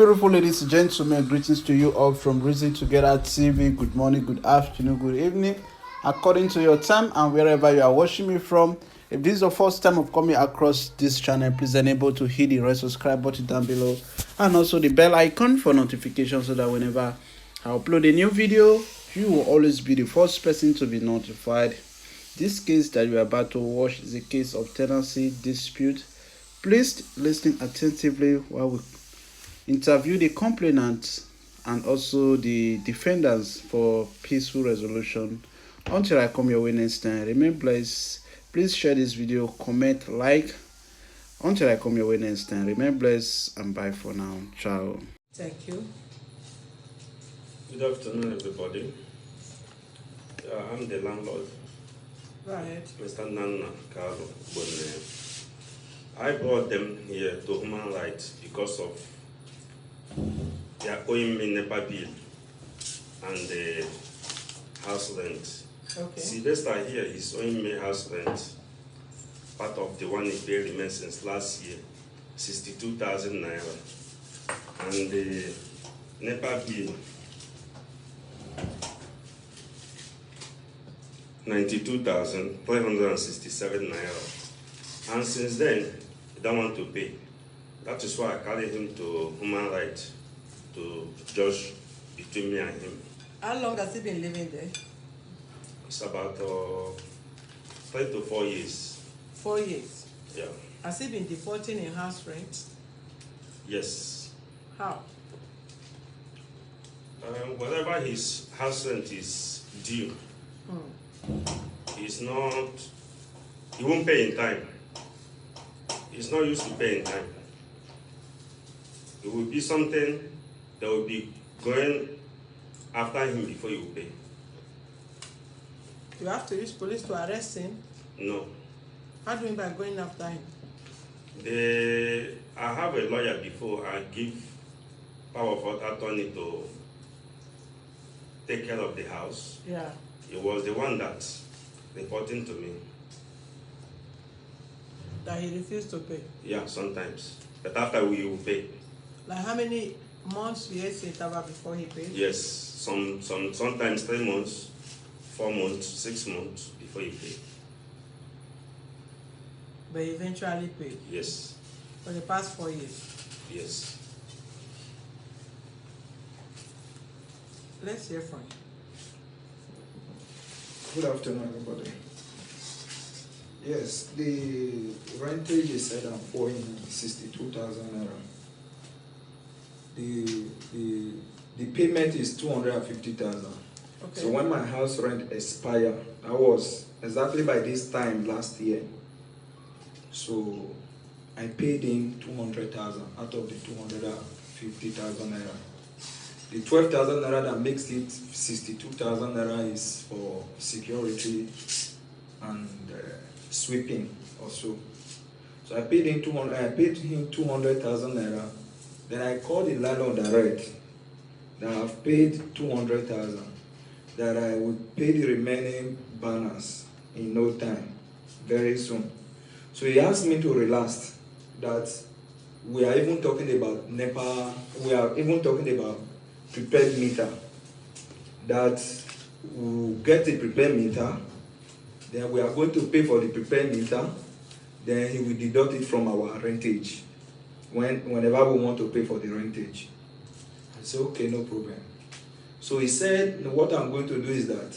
Beautiful ladies and gentlemen, greetings to you all from Reason Together TV. Good morning, good afternoon, good evening, according to your time and wherever you are watching me from. If this is the first time of coming across this channel, please enable to hit the red subscribe button down below and also the bell icon for notifications so that whenever I upload a new video, you will always be the first person to be notified. This case that you are about to watch is a case of tenancy dispute. Please listen attentively while we interview the complainants and also the defendants for peaceful resolution. Until I come your way next time, remain blessed. Please share this video, comment, like. Until I come your way next time, remain blessed and bye for now. Ciao. Thank you. Good afternoon, everybody. I'm the landlord. Go ahead. Mr. Nana Carlo Bonne. I brought them here to human rights because of their owing me NEPA bill and the house rent. Okay. Sylvester here is owing me house rent. Part of the one he paid remains since last year, 62,000 naira. And the NEPA bill, 92,367 naira. And since then, he don't want to pay. That is why I carried him to human rights to judge between me and him. How long has he been living there? It's about 3 to 4 years. 4 years. Yeah. Has he been defaulting in house rent? Yes. How? Whatever his house rent is due, he won't pay in time. He's not used to paying in time. It will be something that will be going after him before he will pay. You have to use police to arrest him? No. How do you mean by going after him? I have a lawyer before. I give power of attorney to take care of the house. Yeah. He was the one that reporting to me. That he refused to pay? Yeah, sometimes. But after we will pay. Like how many months years interval before he paid? Yes, sometimes 3 months, 4 months, 6 months before he paid. But he eventually paid? Yes. For the past 4 years? Yes. Let's hear from you. Good afternoon, everybody. Yes, the rentage is said I'm owing 62,000 naira. The payment is 250,000. Okay. So when my house rent expired, I was exactly by this time last year. So I paid in 200,000 out of the 250,000 naira. The 12,000 naira that makes it 62,000 naira is for security and sweeping also. So I paid him 200,000 naira. Then I called the landlord direct that I've paid 200,000, that I would pay the remaining balance in no time, very soon. So he asked me to relax, that we are even talking about NEPA, we are even talking about prepared meter, that we'll get a prepared meter, then we are going to pay for the prepared meter, then he will deduct it from our rentage whenever we want to pay for the rentage. I said, okay, no problem. So he said, what I'm going to do is that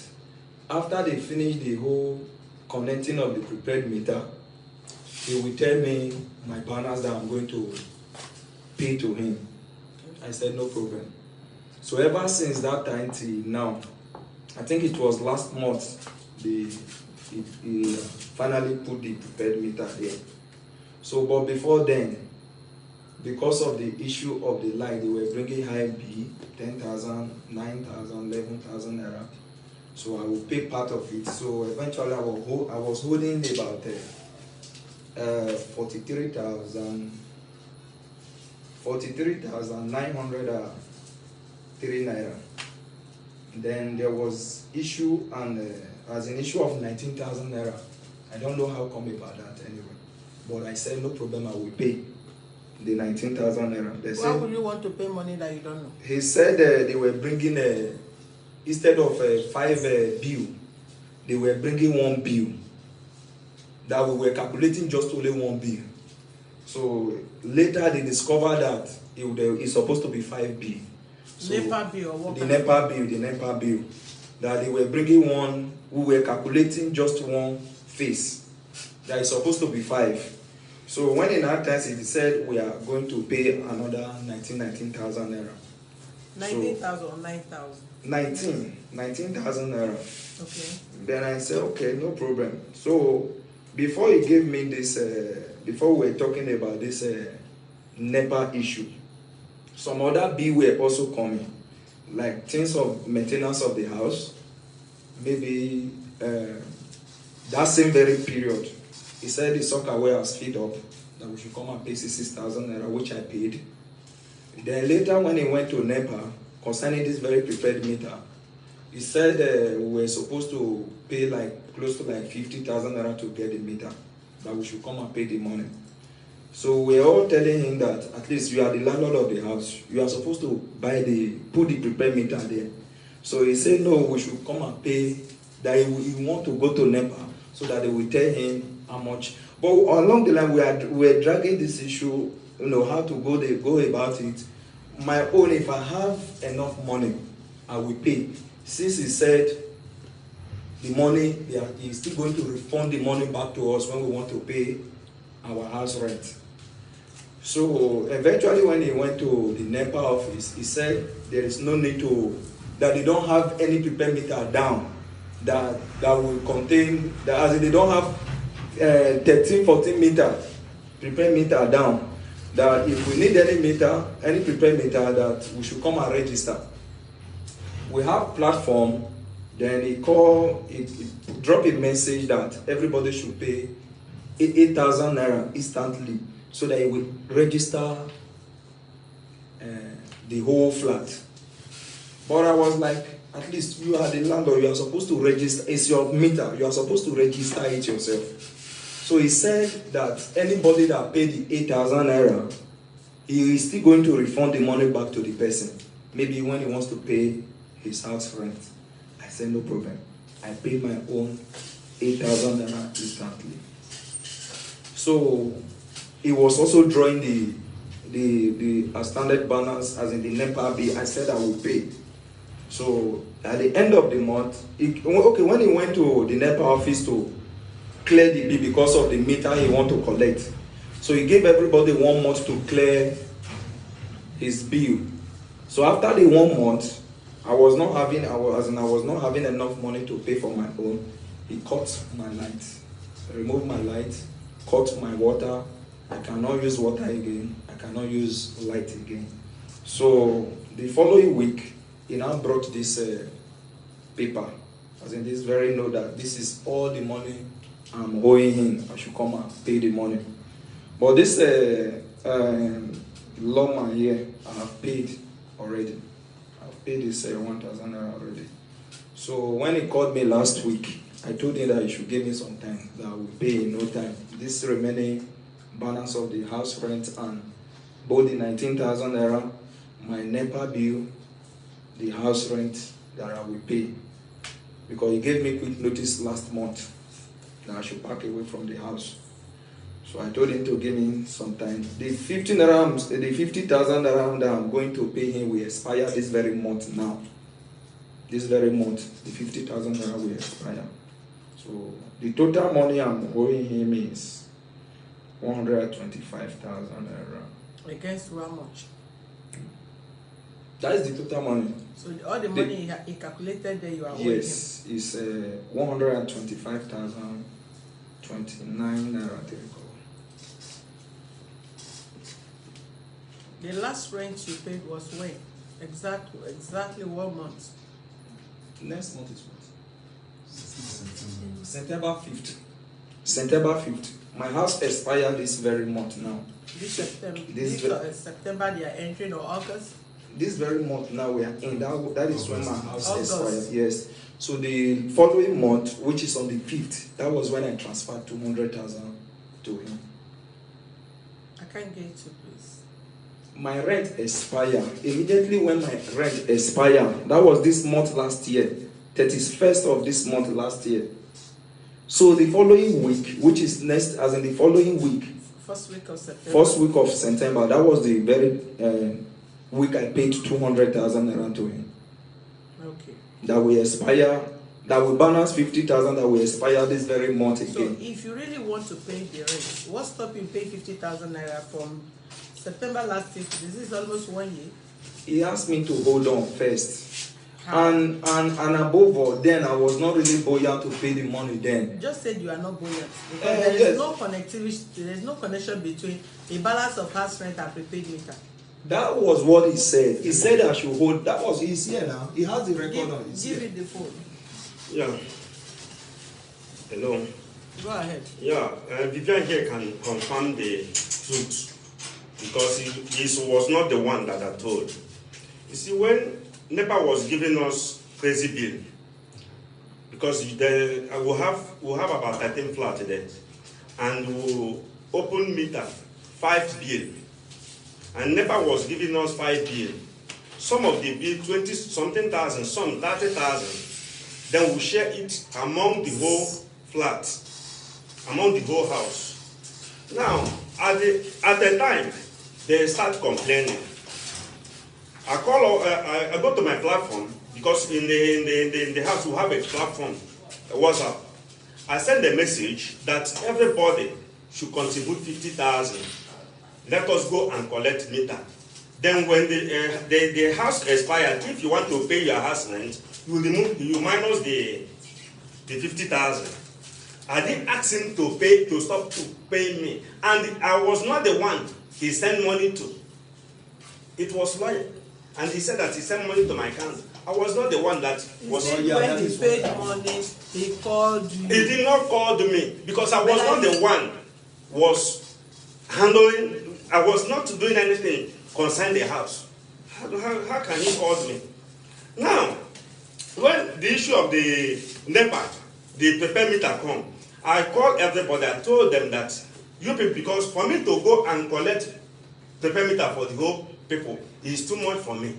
after they finish the whole connecting of the prepared meter, he will tell me my balance that I'm going to pay to him. I said, no problem. So ever since that time till now, I think it was last month, he finally put the prepared meter there. So, but before then, because of the issue of the light, they were bringing high bill, 10,000, 9,000, 11,000 naira. So I will pay part of it. So eventually I was holding about 43,903 naira. Then there was issue and as an issue of 19,000 naira. I don't know how come about that anyway. But I said no problem, I will pay. the 19,000 naira. They Why said, would you want to pay money that you don't know? he said they were bringing instead of a 5 bill, they were bringing 1 bill. That we were calculating just only 1 bill. So later they discovered that it's supposed to be 5 bill. So NEPA bill or what? the NEPA bill. That they were bringing one, we were calculating just one face. That is supposed to be 5. So when in our test it said we are going to pay another 19,000 naira. 19,000 or 9,000? 19,000 naira. Okay. Then I said, okay, no problem. So before he gave me this, before we were talking about this NEPA issue, some other bill were also coming, like things of maintenance of the house. Maybe that same very period, he said the soccer warehouse filled up, that we should come and pay 66,000 naira, which I paid. Then later when he went to NEPA, concerning this very prepared meter, he said we were supposed to pay like close to like 50,000 naira to get the meter, that we should come and pay the money. So we're all telling him that at least you are the landlord of the house, you are supposed to put the prepared meter there. So he said no, we should come and pay, that he want to go to NEPA so that they will tell him how much. But along the line we are dragging this issue, how to go about it. My own, if I have enough money, I will pay. Since he said the money, he's still going to refund the money back to us when we want to pay our house rent. So eventually when he went to the NEPA office, he said there is no need that they don't have any prepared meter down that will contain, that as in they don't have 13, 14 meter prepared meter down, that if we need any prepared meter, that we should come and register. We have platform, then he dropped a message that everybody should pay 8,000 naira instantly so that he will register the whole flat. But I was like, at least you are the landlord, you are supposed to register, it's your meter, you are supposed to register it yourself. So he said that anybody that paid the 8,000 naira, he is still going to refund the money back to the person, maybe when he wants to pay his house rent. I said no problem. I paid my own 8,000 naira instantly. So he was also drawing the standard balance as in the NEPA bill. I said I will pay. So at the end of the month, when he went to the NEPA office to clear the bill because of the meter he want to collect, so he gave everybody 1 month to clear his bill. So after the 1 month, I was not having enough money to pay for my own. He cut my light, removed my light, cut my water. I cannot use water again. I cannot use light again. So the following week, he now brought this paper, as in this very note that this is all the money I'm owing him. I should come and pay the money. But this lawman here, I have paid already. I've paid this 1,000 naira already. So when he called me last week, I told him that he should give me some time, that I will pay in no time. This remaining balance of the house rent and both the 19,000 naira, my NEPA bill, the house rent that I will pay. Because he gave me quick notice last month that I should pack away from the house. So I told him to give me some time. The 50,000 naira that I'm going to pay him will expire this very month now. This very month, the 50,000 naira will expire. So the total money I'm owing him is 125,000 naira. Against how much? That is the total money. So all the money he calculated there you are owing him? Yes, it's 125,029 naira. The last rent you paid was when? Exactly 1 month? Next month is what? September 5th. September 5th. My house expired this very month now. This September? September they are entering, or August? This very month now we are in. That is when my house August. expired. Yes. So the following month, which is on the 5th, that was when I transferred 200,000 to him. I can't get you, please. My rent expired. Immediately when my rent expired, that was this month last year, 31st of this month last year. So the following week, which is next, as in the following week, First week of September. first week of September, that was the very week I paid 200,000 naira to him. Okay. That will expire, that will balance 50,000 that will expire this very month So again. if you really want to pay the rent, what stop you pay 50,000 naira from September last year? This is almost 1 year. He asked me to hold on first. How? And above all, then I was not really buoyant to pay the money then. You just said you are not buoyant because there is Yes. no connectivity, there is no connection between the balance of house rent and prepaid meter. That was what he said. He said I should hold. That was his here now. He has the record on his Give here. it the phone. Yeah. Hello. Go ahead. Yeah, Vivian here can confirm the truth because he was not the one that I told. You see, when NEPA was giving us crazy bill, because we'll have about 13 flats there, and we'll open meter 5 bill, and NEPA was giving us 5 bill. Some of the bill 20 something thousand, some 30,000. Then we'll share it among the whole flat, among the whole house. Now, at the time, they start complaining. I go to my platform because in the house we have a platform, a WhatsApp. I send a message that everybody should contribute 50,000. Let us go and collect meter. Then when the house expires, if you want to pay your house rent, you minus the 50,000. I didn't ask him to stop to pay me, and I was not the one he sent money to. It was lawyer, and he said that he sent money to my account. I was not the one that was. When he paid money, he called you. He did not call me because I was not the one was handling. I was not doing anything concerning the house. How can he call me? Now, when the issue of the NEPA, the prepaid meter come, I called everybody. I told them that you people, because for me to go and collect prepaid meter for the whole people is too much for me.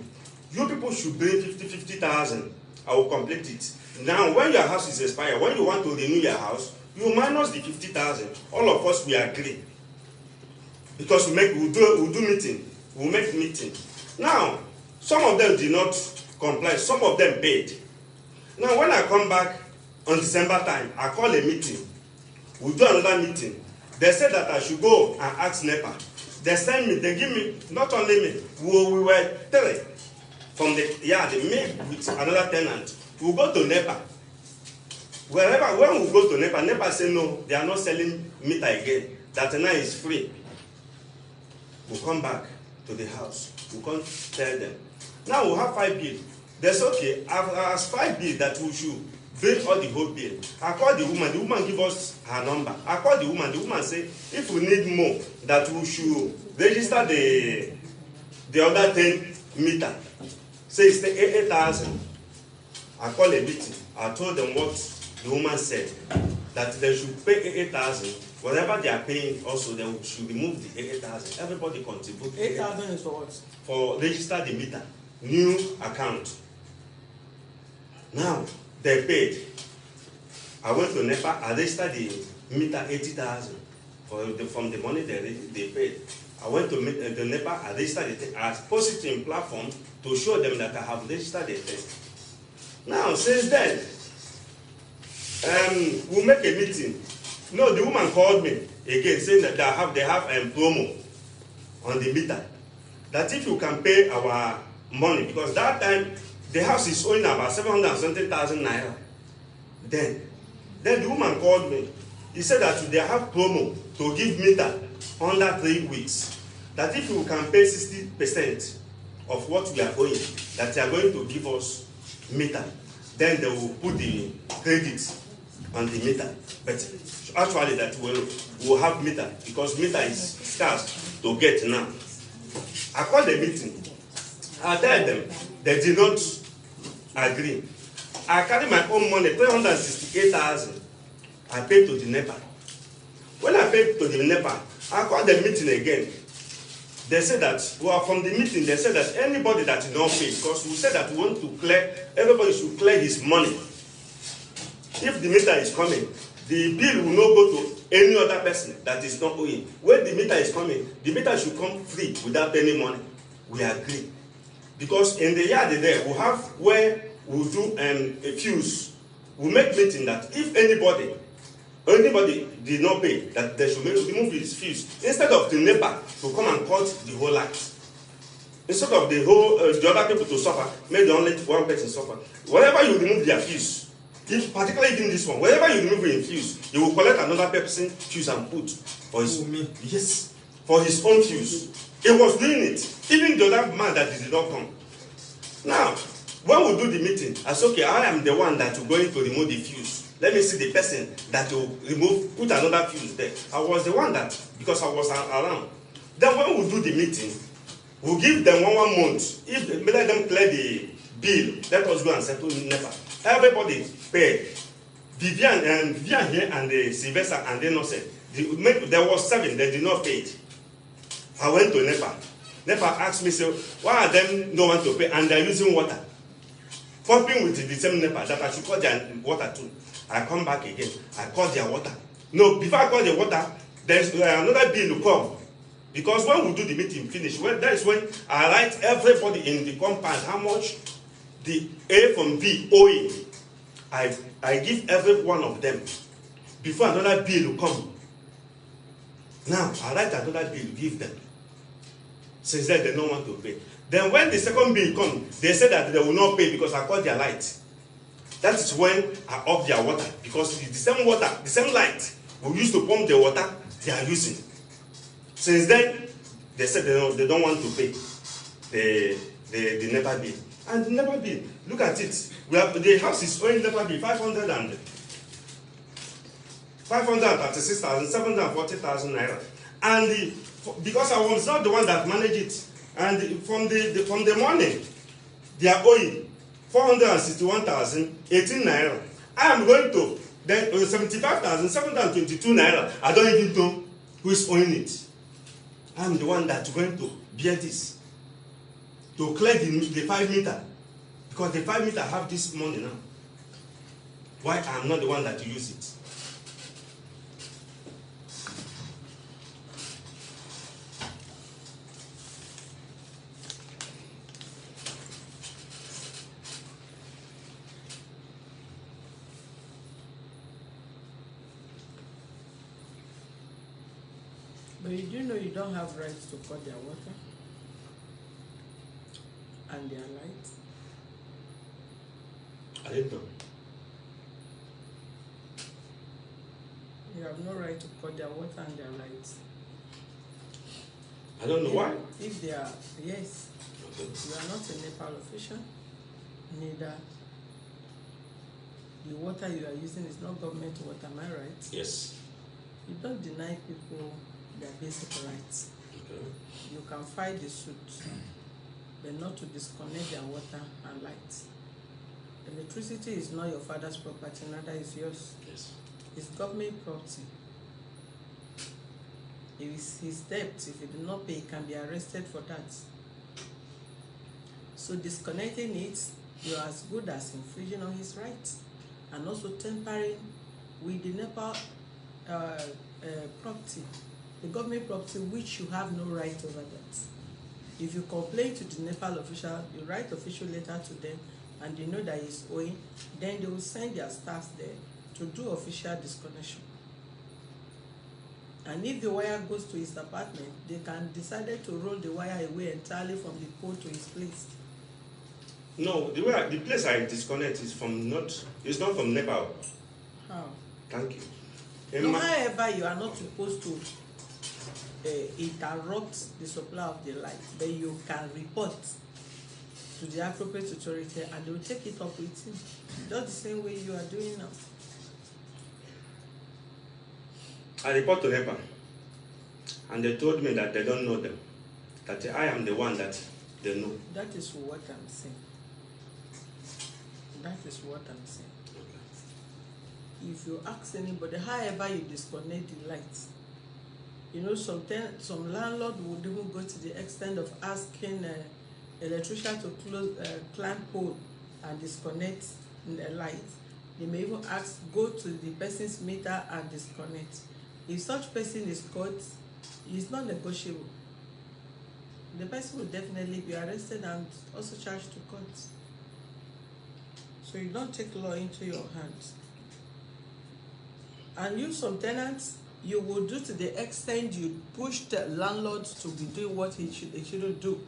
You people should bring 50,000. I will complete it. Now, when your house is expired, when you want to renew your house, you minus the 50,000. All of us we agree because we'll do meeting. We'll make meeting. Now, some of them did not comply. Some of them paid. Now, when I come back on December time, I call a meeting. We do another meeting. They said that I should go and ask NEPA. They send me, they give me, not only me, we were 3 from the yard, me with another tenant. We'll go to NEPA. When we go to NEPA, NEPA say no, they are not selling meter again. That now is free. We'll come back to the house. We'll come tell them. Now we'll have 5 bills. That's okay. I've asked 5 bills that we should bring all the whole bill. I call the woman give us her number. I call the woman say if we need more, that we should register the other 10 meter. Say it's the 8,000. I call a meeting. I told them what the woman said, that they should pay 8,000. Whatever they are paying, also they should remove the 8,000. Everybody contribute. 8,000 is for what? For register the meter, new account. Now they paid. I went to NEPA. I registered the meter 80,000 from the money they paid. I went to the NEPA. I registered it. I posted it in platform to show them that I have registered the test. Now since then, we'll make a meeting. No, the woman called me again saying that they have promo on the meter. That if you can pay our money, because that time the house is owing about 770,000 naira. Then the woman called me. He said that they have promo to give meter under 3 weeks. That if you can pay 60% of what we are owing, that they are going to give us meter. Then they will put the credit on the meter. But actually that will have meter because meter is scarce to get now. I called the meeting. I tell them they did not agree. I carry my own money, 368,000. I paid to the NEPA. When I paid to the NEPA, I called the meeting again. They said that, well, from the meeting, they said that anybody that did not pay, because we said that we want to clear, everybody should clear his money. If the meter is coming, the bill will not go to any other person that is not owing. When the meter is coming, the meter should come free without any money. We agree. Because in the yard there, we have where we'll do a fuse. We'll make meeting that if anybody did not pay, that they should remove his fuse. Instead of the neighbor to come and cut the whole light. Instead of the other people to suffer, make the only one person suffer. Whenever you remove their fuse, particularly in this one, whenever you remove a fuse, you will collect another person's fuse and put for his for his own fuse. He was doing it. Even the other man that did not come. Now, when we do the meeting, I said, okay, I am the one that will going to remove the fuse. Let me see the person that will put another fuse there. I was the one that, because I was around. Then when we do the meeting, we'll give them 1 month. If let them clear the bill, let us go and settle NEPA. Everybody paid. Vivian here and Sylvester and the Innocent. There was 7, they did not pay it. I went to NEPA. NEPA asked me, so why are them no one to pay? And they're using water. Pumping with the same NEPA that I should call their water too. I come back again. I call their water. No, before I call the water, there's another bill to come. Because when we do the meeting finish, that is when I write everybody in the compound how much the A from B owing. I give every one of them before another bill will come. Now, I write another bill, give them. Since then, they don't want to pay. Then when the second bill comes, they say that they will not pay because I call their light. That is when I off their water. Because the same water, the same light we used to pump the water, they are using. Since then, they said they don't want to pay the NEPA bill. And the NEPA bill, look at it. The house is owing NEPA bill 536,000, 740,000 naira. And because I was not the one that managed it, and from the morning, they are owing 461,018 naira. I am going to 75,722 naira. I don't even know who is owing it. I am the one that's going to bear this. To clear the 5 meter. Because the 5 meter have this money now. Why I am not the one that use it? But you do know you don't have rights to cut their water and their light. I didn't know. You have no right to cut their water and their lights. I don't know why. If they are, yes. Okay. You are not a Nepal official, neither the water you are using is not government water, am I right? Yes. You don't deny people their basic rights. Okay. You can fight the suit, but not to disconnect their water and light. Electricity is not your father's property, neither is yours. Yes. It's government property. If it's his debt, if he did not pay, he can be arrested for that. So disconnecting it, you're as good as infringing on his rights, and also tampering with the Nepal property, the government property, which you have no right over that. If you complain to the Nepal official, you write official letter to them, and they know that he's owing, then they will send their staffs there to do official disconnection. And if the wire goes to his apartment, they can decide to roll the wire away entirely from the pole to his place. No, the place I disconnect is from it's not from Nepal. How? Thank you. No, however, you are not supposed to interrupt the supply of the light, but you can report to the appropriate authority and they will take it up with him. Just the same way you are doing now. I report to NEPA, and they told me that they don't know them, that I am the one that they know. That is what I'm saying. That is what I'm saying. Okay. If you ask anybody, however you disconnect the lights, You know, some landlord would even go to the extent of asking electrician to climb pole and disconnect the light. They may even ask, go to the person's meter and disconnect. If such person is caught, it's not negotiable. The person will definitely be arrested and also charged to court. So you don't take law into your hands. And you, some tenants, you will do to the extent you push the landlord to be doing what he shouldn't do.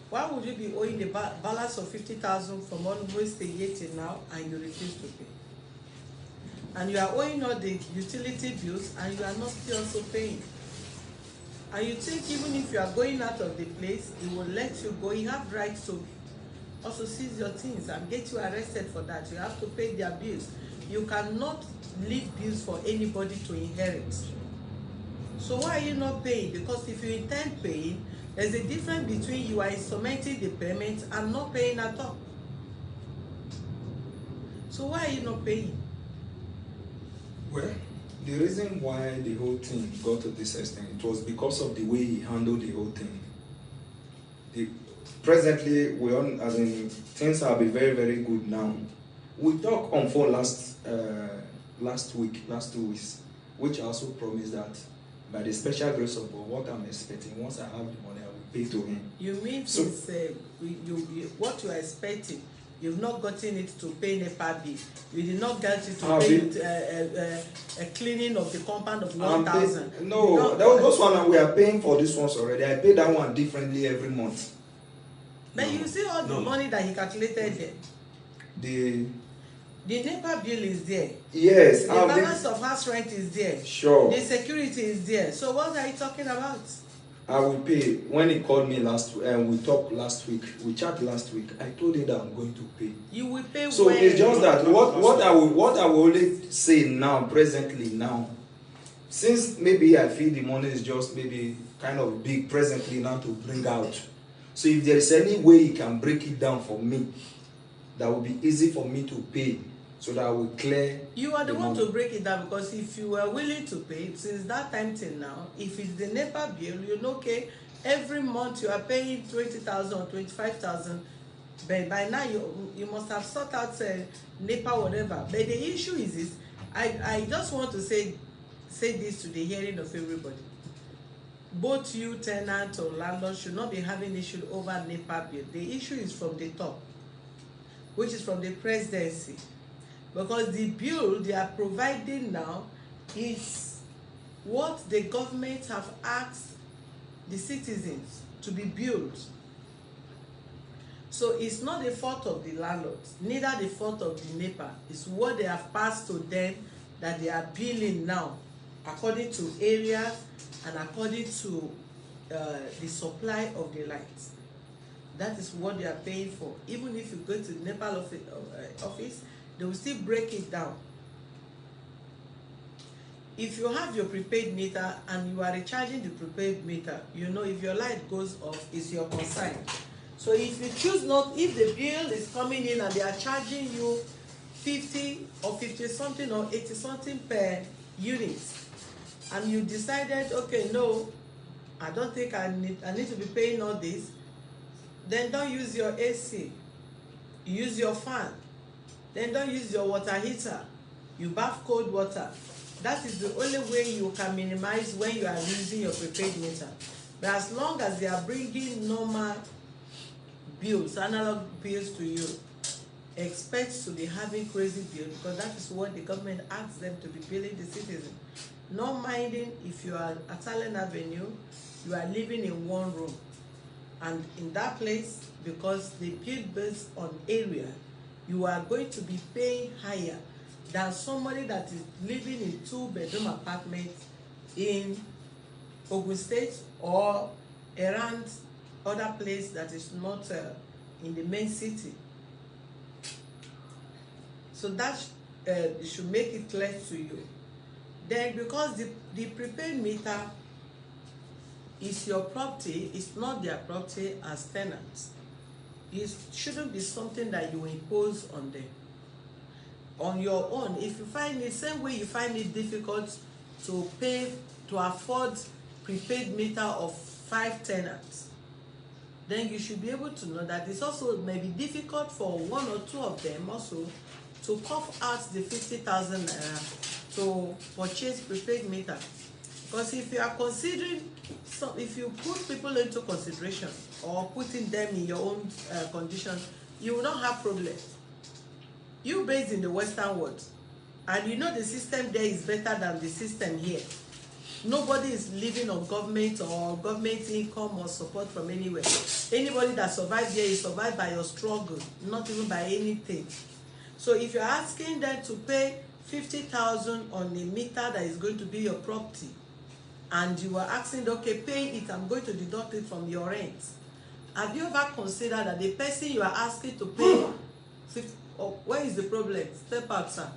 Why would you be owing the balance of 50,000 from almost a year till now and you refuse to pay? And you are owing all the utility bills and you are not still also paying. And you think even if you are going out of the place, it will let you go. You have rights to also seize your things and get you arrested for that. You have to pay their bills. You cannot leave bills for anybody to inherit. So why are you not paying? Because if you intend paying, there's a difference between you are instrumenting the payment and not paying at all. So why are you not paying? Well, the reason why the whole thing got to this extent, it was because of the way he handled the whole thing. Presently, things have been very, very good now. We talked on phone last 2 weeks, which I also promised that by the special grace of God, what I'm expecting, once I have the money, I will pay to him. You mean so, what you are expecting, you've not gotten it to pay NEPA bill. You did not get it to pay a cleaning of the compound of 1,000. No, those ones we are paying for these ones already. I pay that one differently every month. But you see all the money that he calculated there. The NEPA bill is there. Yes. The balance of house rent is there. Sure. The security is there. So what are you talking about? I will pay. When he called me last week, and we talked last week, we chatted last week, I told him that I'm going to pay. You will pay so when? It's just that what I will only say now, presently now, since maybe I feel the money is just maybe kind of big presently now to bring out. So if there is any way he can break it down for me, that will be easy for me to pay, so that I will clear. You are the one to break it down, because if you were willing to pay since that time till now, if it's the NEPA bill, you know, okay, every month you are paying 20,000 or 25,000, but by now you must have sought out NEPA whatever. But the issue is this: I just want to say this to the hearing of everybody. Both you, tenant or landlord, should not be having issue over NEPA bill. The issue is from the top, which is from the presidency. Because the bill they are providing now is what the government have asked the citizens to be built. So it's not the fault of the landlords, neither the fault of the NEPA. It's what they have passed to them that they are billing now, according to areas and according to the supply of the lights. That is what they are paying for. Even if you go to the NEPA office, they will still break it down. If you have your prepaid meter and you are recharging the prepaid meter, you know if your light goes off, it's your concern. So if you choose not, if the bill is coming in and they are charging you 50 or 50 something or 80 something per unit, and you decided, okay, no, I don't think I need to be paying all this, then don't use your AC. Use your fan. Then don't use your water heater. You bath cold water. That is the only way you can minimize when you are using your prepaid meter. But as long as they are bringing normal bills, analog bills to you, expect to be having crazy bills, because that is what the government asks them to be billing the citizen. Not minding if you are at Allen Avenue, you are living in one room. And in that place, because they build based on area, you are going to be paying higher than somebody that is living in 2-bedroom apartments in Ogun State or around other place that is not in the main city. So that should make it clear to you. Then because the prepaid meter is your property, it's not their property as tenants. It shouldn't be something that you impose on them. On your own, if you find it, same way you find it difficult to pay, to afford prepaid meter of 5 tenants, then you should be able to know that it's also maybe difficult for 1 or 2 of them also to cough out the 50,000 naira to purchase prepaid meter. Because if you are considering, so if you put people into consideration or putting them in your own condition, you will not have problem. You based in the Western world, and you know the system there is better than the system here. Nobody is living on government or government income or support from anywhere. Anybody that survived here is survived by your struggle, not even by anything. So if you're asking them to pay 50,000 on a meter that is going to be your property, and you are asking, okay, pay it, I'm going to deduct it from your rent. Have you ever considered that the person you are asking to pay 50, oh, where is the problem? Step out, sir.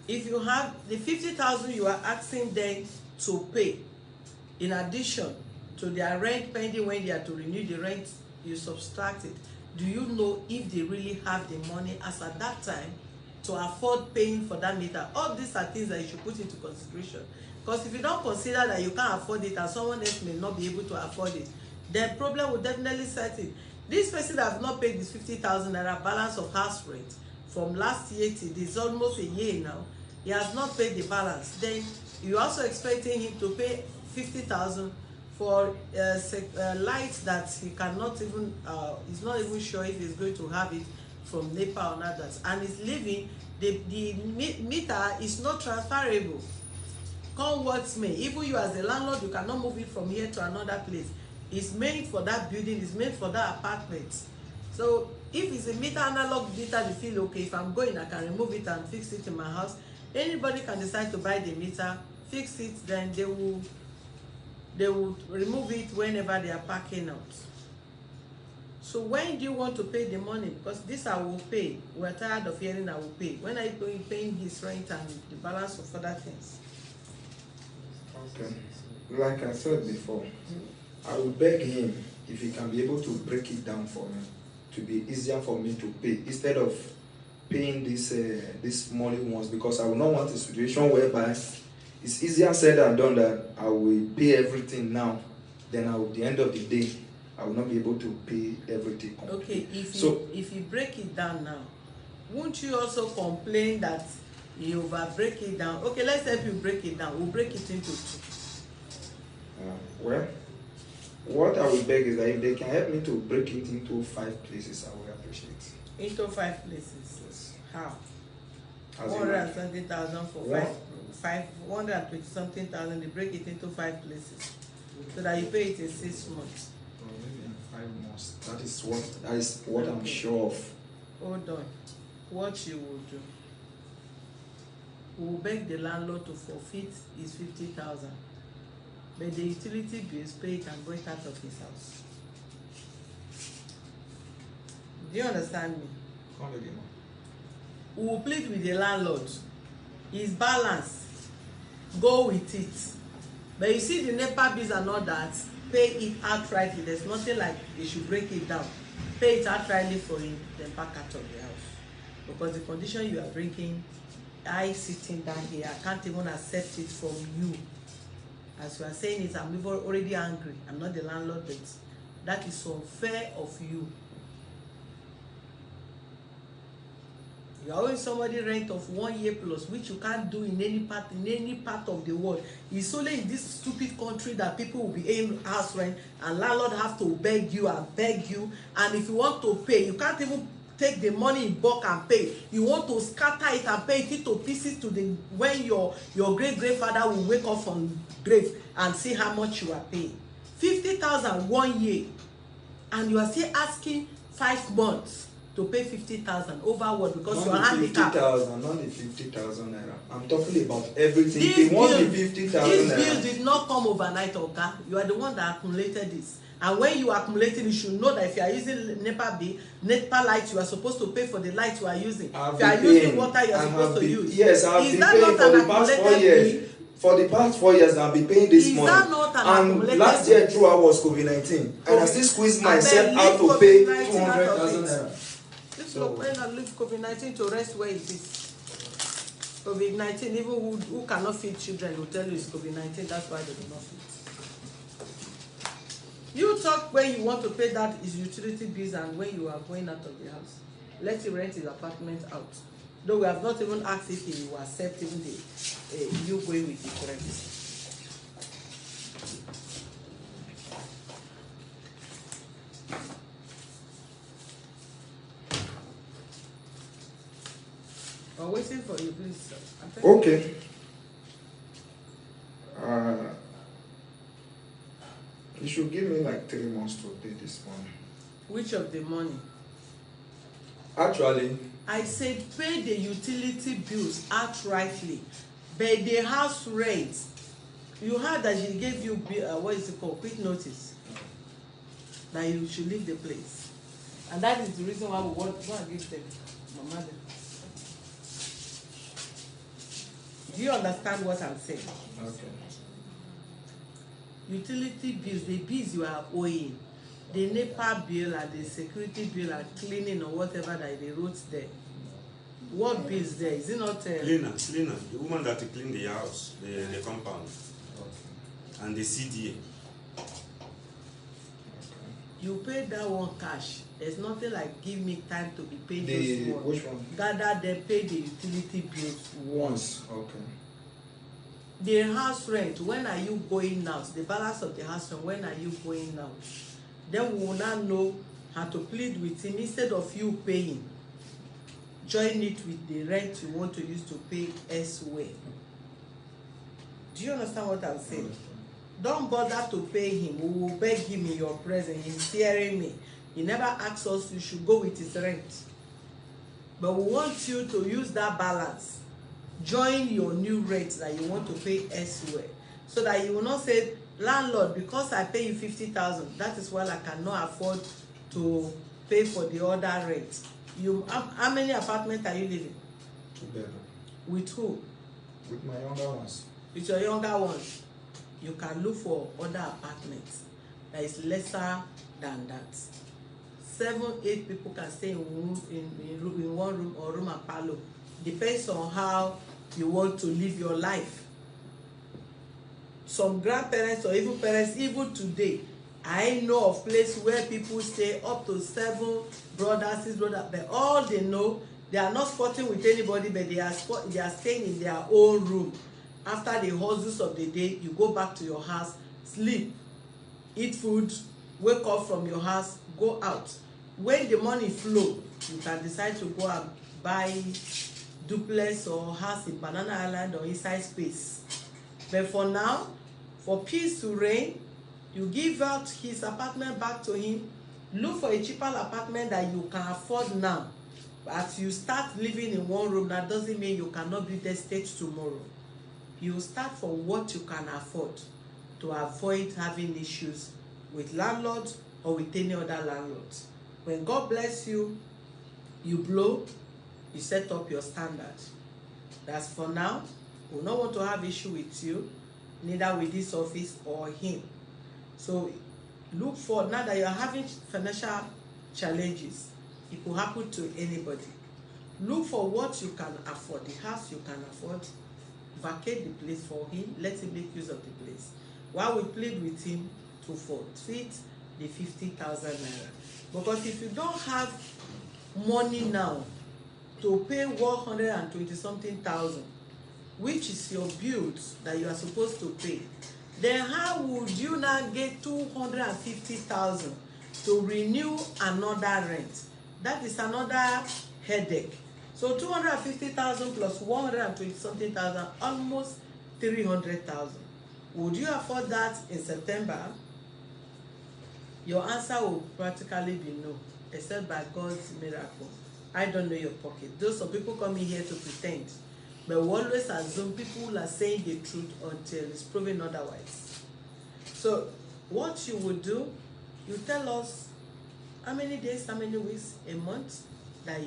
If you have the 50,000 you are asking them to pay, in addition to their rent pending when they are to renew the rent, you subtract it. Do you know if they really have the money as at that time to afford paying for that meter? All these are things that you should put into consideration. Because if you don't consider that you can't afford it and someone else may not be able to afford it, then problem will definitely set in. This person that has not paid this 50,000 naira balance of house rent from last year till this almost a year now, he has not paid the balance. Then you're also expecting him to pay 50,000 for lights that he cannot even, he's not even sure if he's going to have it from NEPA or others. And he's living, the meter is not transferable. Come what may, even you as a landlord, you cannot move it from here to another place. It's made for that building, it's made for that apartment. So if it's a meter analog meter, you feel okay, if I'm going, I can remove it and fix it in my house. Anybody can decide to buy the meter, fix it, then they will remove it whenever they are parking out. So when do you want to pay the money? Because this I will pay. We're tired of hearing I will pay. When are you going paying his rent and the balance of other things? Okay. Like I said before, I will beg him if he can be able to break it down for me, to be easier for me to pay, instead of paying this money once, because I will not want a situation whereby it's easier said than done that I will pay everything now, then at the end of the day, I will not be able to pay everything completely. Okay, if you break it down now, won't you also complain that you over break it down? Okay, let's help you break it down. We'll break it into 2. Well, what I will beg is that if they can help me to break it into 5 places, I will appreciate it. Into 5 places? Yes. How? As 120,000 for 120 something thousand, they break it into 5 places so that you pay it in 6 months. Maybe in 5 months. That is what I'm sure of. Hold on. What you will do? We will beg the landlord to forfeit his 50,000, but the utility bills, pay it and go it out of his house. Do you understand me? Come again. We will plead with the landlord. His balance, go with it. But you see the NEPA bills and all that, pay it outrightly. There's nothing like they should break it down. Pay it outrightly for him, then back out of the house. Because the condition you are bringing, I sitting down here, I can't even accept it from you. As you are saying it, I'm even already angry. I'm not the landlord, but that is unfair of you. You are owing somebody rent of 1 year plus, which you can't do in any part of the world. It's only in this stupid country that people will be paying house rent and landlord have to beg you. And if you want to pay, you can't even take the money in bulk and pay. You want to scatter it and pay it to pieces to the when your great grandfather will wake up from grave and see how much you are paying. 50,000 1 year, and you are still asking 5 months to pay 50,000 over what? Because you are handicapped. Not the 50,000 naira. I'm talking about everything. If they want the 50,000 This naira. bill did not come overnight, Oga. You are the one that accumulated this. And when you are accumulating, you should know that if you are using NEPA lights, you are supposed to pay for the lights you are using. If you are using water, you are supposed to use. Yes, I've been paying for the past 4 years. For the past 4 years, I've been paying this money. Is that not an accumulated? And last year, throughout was COVID-19, and I still squeezed myself out to pay 200,000 naira. This so when I leave COVID-19 to rest where it is. COVID-19, even who cannot feed children will tell you it's COVID-19, that's why they do not feed. You talk when you want to pay that is utility bills and when you are going out of the house. Let him rent his apartment out. Though we have not even asked if he will accept even the you going with his rent. I'm waiting for you, please, sir. Okay. You should give me like 3 months to pay this money. Which of the money? Actually, I said pay the utility bills outrightly. But the house rent, you heard that she gave you what is it called, quick notice that you should leave the place, and that is the reason why we want to give them mama. Do you understand what I'm saying? okay. Utility bills, the bills you are owing, the NEPA bill and the security bill and cleaning or whatever that they wrote there. What bills there? Is it not Cleaner, the woman that cleaned the house, the compound, and the CDA. You pay that one cash. There's nothing like give me time to be paid The those ones. which one? Gather them, pay the utility bills once. Okay. The house rent, when are you going out? The balance of the house rent, when are you going out? Then we will now know how to plead with him instead of you paying. Join it with the rent you want to use to pay elsewhere. Do you understand what I'm saying? Don't bother to pay him. We will beg him in your presence. He's hearing me. He never asked us you should go with his rent. But we want you to use that balance. Join your new rate that you want to pay elsewhere. So that you will not say, landlord, because I pay you 50,000, that is why I cannot afford to pay for the other rent. How many apartments are you living? Together. With who? With my younger ones. With your younger ones. You can look for other apartments that is lesser than that. 7, 8 people can stay in one room or room and parlour. Depends on how you want to live your life. Some grandparents or even parents, even today, I know of place where people stay up to 7 brothers, 6 brothers, but all they know, they are not sporting with anybody, but they are staying in their own room. After the hustles of the day, you go back to your house, sleep, eat food, wake up from your house, go out. When the money flow, you can decide to go and buy duplex or house in Banana Island or inside space. But for now, for peace to reign, you give out his apartment back to him. Look for a cheaper apartment that you can afford now. As you start living in one room, that doesn't mean you cannot build a state tomorrow. You start from what you can afford to avoid having issues with landlords or with any other landlords. When God bless you, you blow, you set up your standard. That's for now. We will not want to have issue with you, neither with this office or him. So look for, now that you are having financial challenges, it could happen to anybody. Look for what you can afford, the house you can afford. Vacate the place for him, let him make use of the place. While we plead with him to forfeit the 50,000 naira. Because if you don't have money now to pay 120 something thousand, which is your bills that you are supposed to pay, then how would you now get 250,000 to renew another rent? That is another headache. So 250,000 plus 120 something thousand, almost 300,000. Would you afford that in September? Your answer will practically be no, except by God's miracle. I don't know your pocket. Those some people coming here to pretend, but we always assume people are saying the truth until it's proven otherwise. So what you will do, you tell us how many days, how many weeks, a month that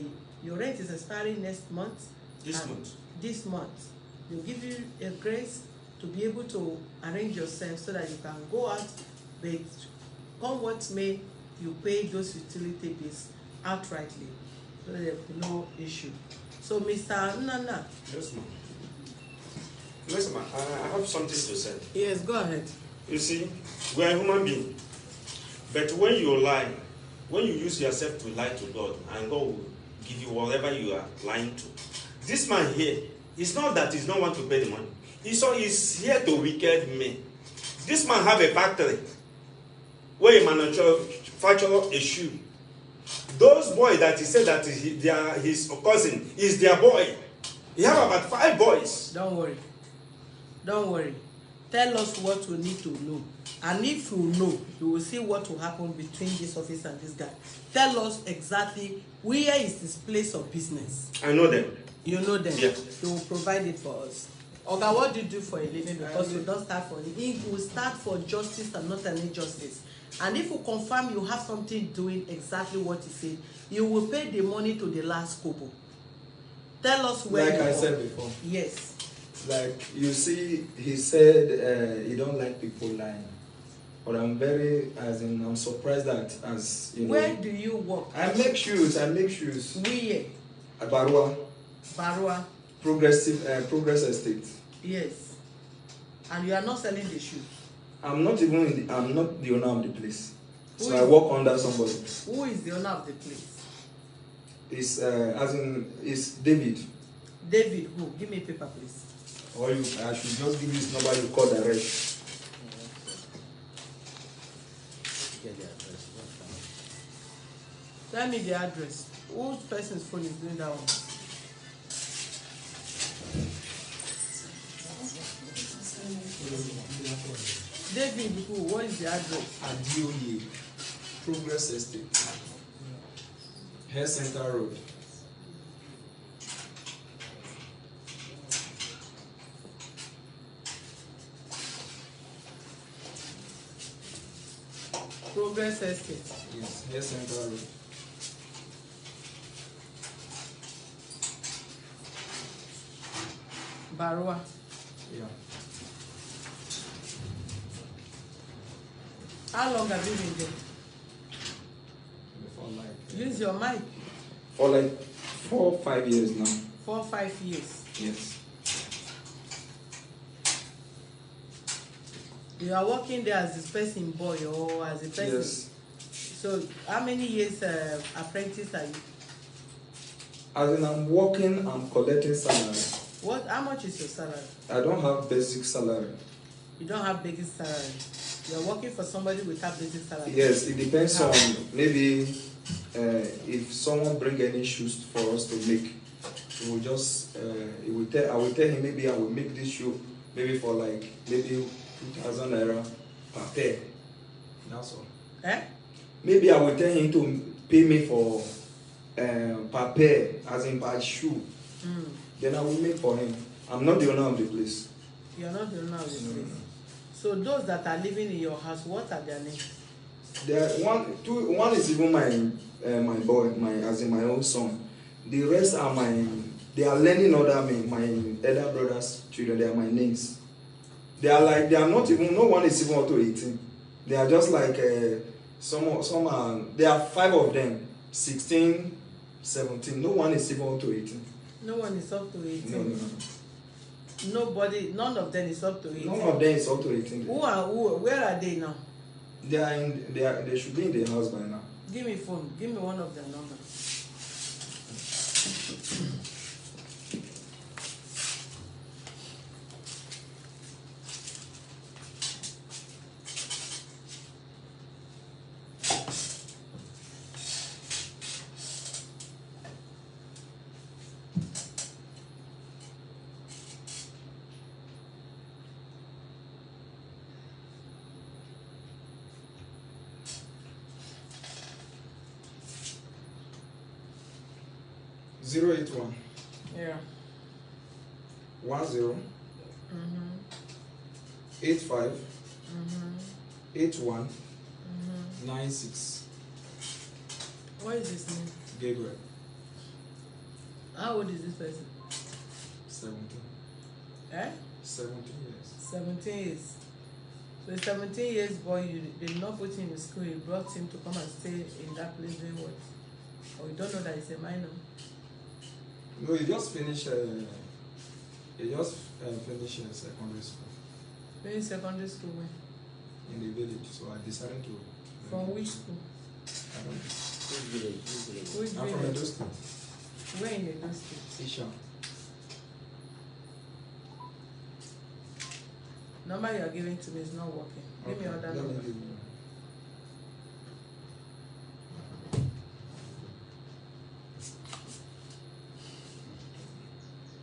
your rent is expiring next month. This month. They'll give you a grace to be able to arrange yourself so that you can go out, but come what may, you pay those utility bills outrightly. So there'll be no issue. So Mr. Nana, Yes, ma'am. Listen, I have something to say. Yes, go ahead. You see, we are human beings. But when you lie, when you use yourself to lie to God, and God will give you whatever you are lying to. This man here, it's not that he's not want to pay the money. He's here to wicked me. This man have a factory where he manufacture a shoe. Those boys that he said that they are his cousin is their boy. He have about 5 boys. Don't worry. Don't worry. Tell us what we need to know. And if you know, you will see what will happen between this office and this guy. Tell us exactly where is his place of business. I know them. You know them. Yeah. They will provide it for us. Oga, what do you do for a living? Because we don't start for it. He will start for justice and not any justice. And if you confirm you have something doing exactly what he said, you will pay the money to the last kobo. Tell us where like you I are. said before. Yes. Like you see, he said he don't like people lying. But I'm I'm surprised that as you know. Where do you work? I make shoes. Where? Barua. Barua. Progress Estate. Yes. And you are not selling the shoe. I'm not the owner of the place. Who So I work under somebody. Who is the owner of the place? It's David. David who? Give me paper, please. Or I should just give you his number, you call direct. Tell me the address. Whose person's phone is doing that one? David who? What is the address? Adioye. Progress Estate. Hair Center Road. Progress Estate. Yes, Hair Center Road. Barua. Yeah. How long have you been there? Use your mic. For like 4 or 5 years now. 4 or 5 years. Yes. You are working there as this person boy or as a person? Yes. So how many years apprentice are you? As in I'm working, I'm collecting salary. How much is your salary? I don't have basic salary. You don't have basic salary. You're working for somebody without basic salary. Yes, it depends on maybe if someone bring any shoes for us to make. He will just I will tell him maybe I will make this shoe maybe for like maybe 2,000 naira per pair. That's all. Maybe I will tell him to pay me for per pair, as in per shoe. Then I will make for him. I'm not the owner of the place. You're not the owner of the place. So those that are living in your house, what are their names? One is even my boy, as in my own son. The rest are they are learning under me, my elder brother's children. They are my names. They are not even, no one is even up to 18. They are just like some are, there are 5 of them, 16, 17. No one is even up to 18. No one is up to 18. No. Nobody, none of them is up to 18. None of them is up to 18. Where are they now? They should be in the house by now. Give me phone. Give me one of their numbers. Zero 81. Yeah. 10. 85. 81. 96. What is his name? Gabriel. How old is this person? 17. 17 years. 17 years. So a 17 years boy, you did not put him in school, you brought him to come and stay in that place doing what? Or you don't know that he's a minor? No, he just finished He just finished secondary school Going secondary school when? in the village, so I decided to. From which school? I don't know. Which village? Which I'm from village? Edo State. Where in Edo State? Isha. Number you are giving to me is not working. Give me other Let me number. give you.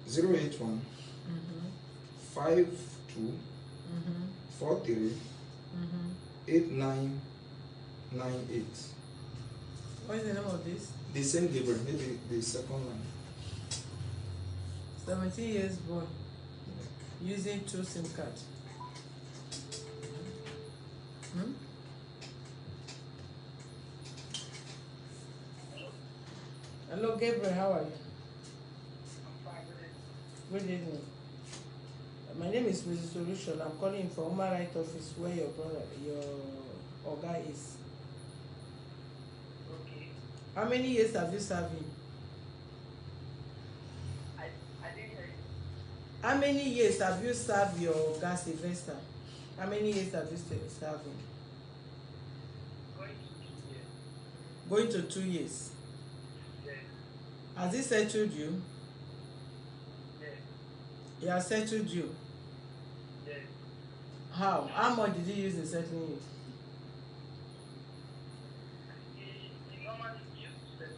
081 Mm-hmm. 52 Mm-hmm. 43 Mm-hmm. 8998. What is the name of this? The same label, maybe the second line. 17 years boy using 2 SIM cards. Hmm? Hello, Gabriel, how are you? Good evening. My name is Mrs. Solution. I'm calling from Human Rights Office where your Oga is. Okay. How many years have you served him? I didn't hear you. How many years have you served your Oga Sylvester? How many years have you served him? Going to 2 years. Going to 2 years. Yes. Has he settled you? Yes. He has settled you. Yes. How? How much did he use in settling you? He normally used to settle.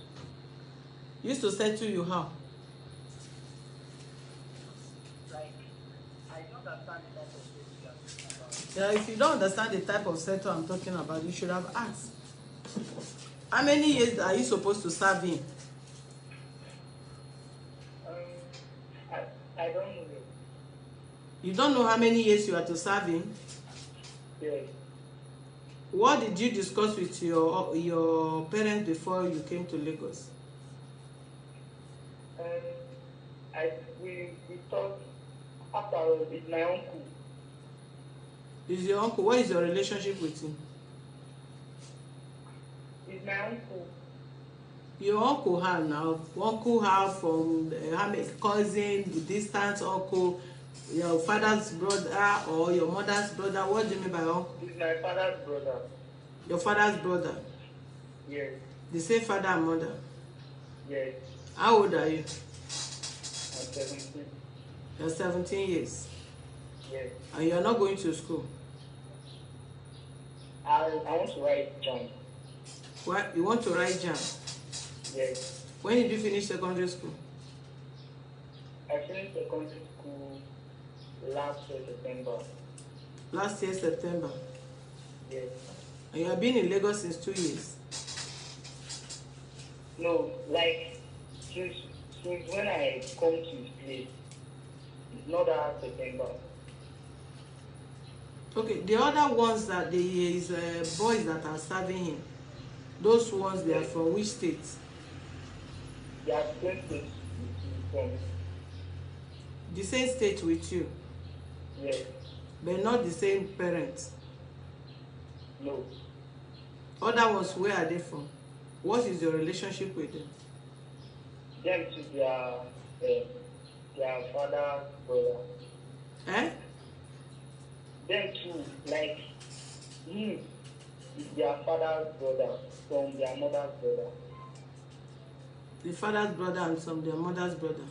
Used to settle you how? Like, I don't understand the type of settle you are talking about. Yeah, if you don't understand the type of settle I'm talking about, you should have asked. How many years are you supposed to serve him? I don't know. You don't know how many years you are to serve him? Yes. What did you discuss with your parents before you came to Lagos? We talked after with my uncle. Is your uncle? What is your relationship with him? He's my uncle. Your uncle how now? Uncle how from how many cousin, distant uncle, your father's brother or your mother's brother? What do you mean by uncle? He's my father's brother. Your father's brother. Yes. The same father and mother. Yes. How old are you? I'm 17. You're 17 years. Yes. And you're not going to school. I want to write John. What? You want to write jam? Yes. When did you finish secondary school? I finished secondary school last year, September. Last year, September. Yes. And you have been in Lagos since 2 years. No, like since when I come to his place, it's not that September. Okay, the other ones that his boys that are serving him, those ones they are from which state? They are same state from. The same state with you, Yes. but not the same parents. No. Other ones, where are they from? What is your relationship with them? Them to their father's brother. Eh? Them too, like him is their father's brother from their mother's brother. The father's brother and some their mother's brother.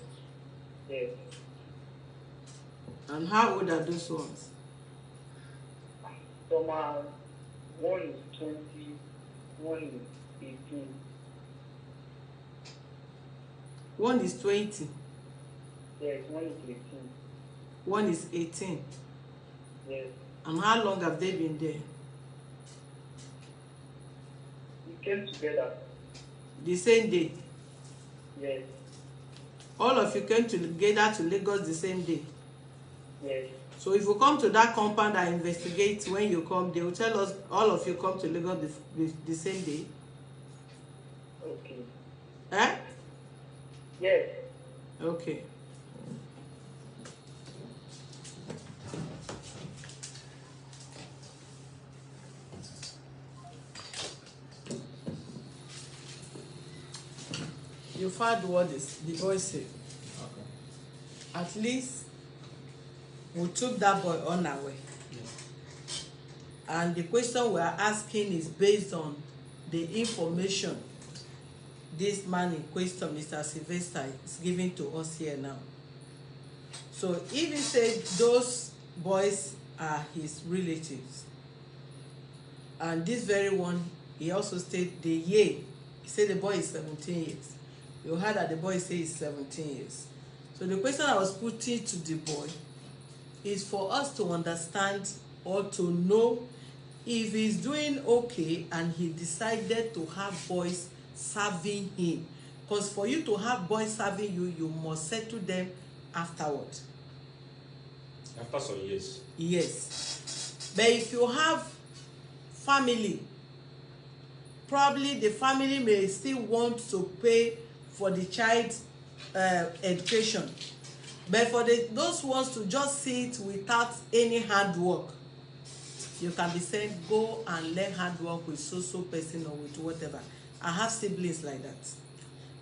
Yes. And how old are those ones? Some are, one is 20, one is 18. One is 20, Yes, one is 18. one is 18. Yes. And how long have they been there? We came together. The same day. Yes. All of you came together to Lagos the same day. Yes. So if you come to that compound and investigate when you come, they will tell us all of you come to Lagos the same day. Okay. Eh? Yes. Okay. You found what the boy said. Okay. At least we took that boy on our way. And the question we are asking is based on the information this man in question, Mr. Sylvester, is giving to us here now. So if he said those boys are his relatives, and this very one, he also stated the year, he said the boy is 17 years. You heard that the boy says he's 17 years. So the question I was putting to the boy is for us to understand or to know if he's doing okay and he decided to have boys serving him. Because for you to have boys serving you, you must settle them afterward. After some years. Yes. But if you have family, probably the family may still want to pay for the child's education. But for those ones to just sit without any hard work, you can be saying, go and learn hard work with so person or with whatever. I have siblings like that.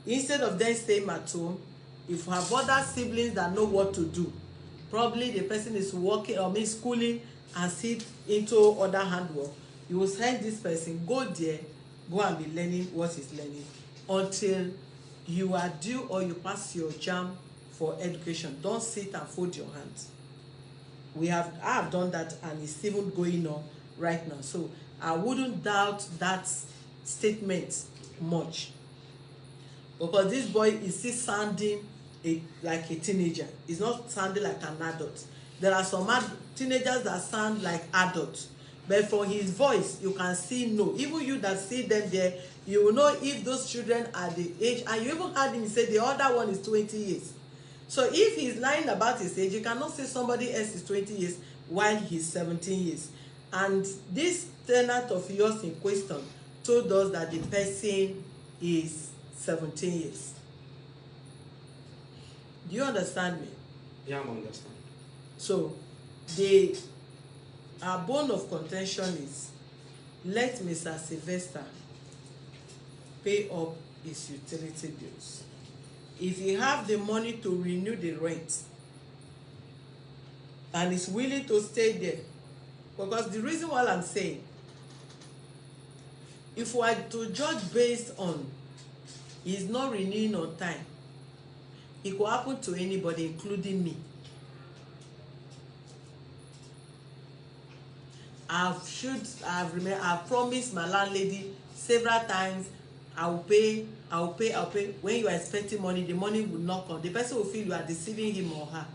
Instead of them staying at home, if you have other siblings that know what to do, probably the person is working or schooling and sit into other handwork, you will send this person, go there, go and be learning what he's learning until you are due or you pass your JAMB for education. Don't sit and fold your hands. I have done that and it's even going on right now. So I wouldn't doubt that statement much, because this boy is still sounding like a teenager. He's not sounding like an adult. There are some teenagers that sound like adults, but for his voice you can see no. Even you that see them there, you will know if those children are the age. And you even heard him say the other one is 20 years. So if he's lying about his age, you cannot say somebody else is 20 years while he's 17 years. And this tenant of yours in question told us that the person is 17 years. Do you understand me? Yeah, I understand. So our bone of contention is, let Mr. Sylvester pay up his utility bills. If he have the money to renew the rent and is willing to stay there, because the reason why I'm saying, if we are to judge based on he's not renewing on time, it could happen to anybody, including me. I've promised my landlady several times, I'll pay. When you are expecting money, the money will not come. The person will feel you are deceiving him or her,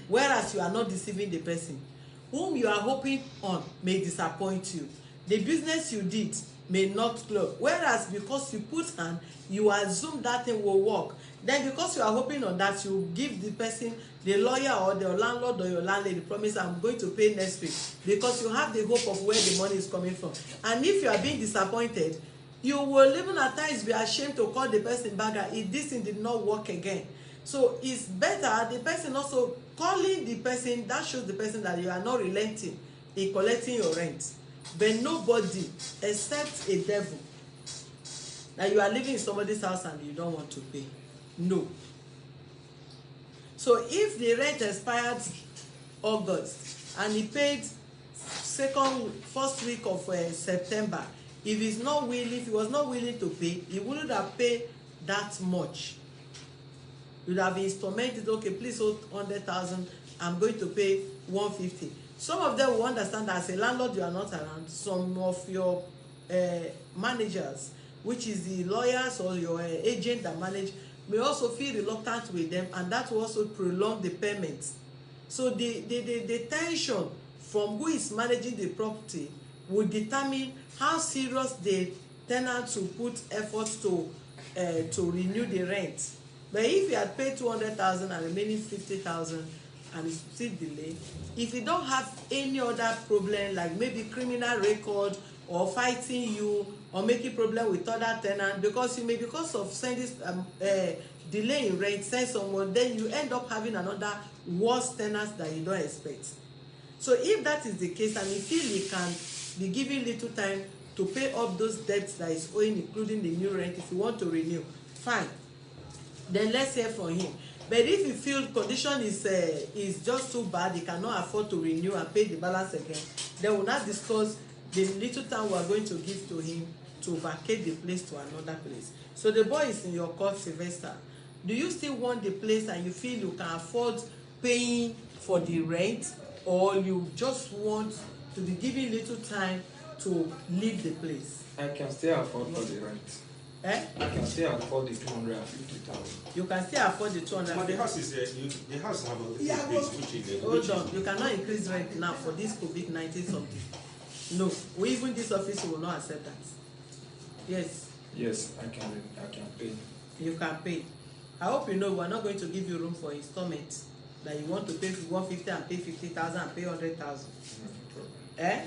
whereas you are not deceiving the person. Whom you are hoping on may disappoint you. The business you did may not close, whereas because you put hand, you assume that thing will work. Then because you are hoping on that, you give the person, the lawyer or the landlord or your landlady, promise I'm going to pay next week, because you have the hope of where the money is coming from. And if you are being disappointed, you will even at times be ashamed to call the person back that if this thing did not work again. So it's better the person also calling the person, that shows the person that you are not relenting in collecting your rent. But nobody except a devil, that you are living in somebody's house and you don't want to pay. No. So if the rent expired August and he paid first week of September, if he was not willing to pay, he wouldn't have paid that much. You would have instrumented, okay, please hold 100,000, I'm going to pay 150. Some of them will understand that as a landlord you are not around. Some of your managers, which is the lawyers or your agent that manage, may also feel reluctant with them, and that will also prolong the payments. So the tension from who is managing the property will determine how serious the tenants will put effort to renew the rent. But if you had paid 200,000 and remaining 50,000 and it's still delayed, if you don't have any other problem like maybe criminal record or fighting you or making problem with other tenants, because you may, because of sending delay in rent, send someone, then you end up having another worse tenants that you don't expect. So if that is the case and you feel you can be given little time to pay up those debts that is owing, including the new rent, if you want to renew, fine. Then let's hear from him. But if you feel condition is just too bad, you cannot afford to renew and pay the balance again, then we'll not discuss the little time we are going to give to him to vacate the place to another place. So the boy is in your court, Sylvester. Do you still want the place and you feel you can afford paying for the rent, or you just want to be given little time to leave the place? I can still afford for the rent. Eh? I can still afford the 250,000. You can still afford the But 200. the house is the house have a space which Hold on, you cannot increase rent now for this COVID-19 something. No, even this office will not accept that. Yes, Yes, I can pay. you can pay. I hope you know we are not going to give you room for installment that you want to pay 150 and pay 50,000 and pay 100,000. No problem. Eh?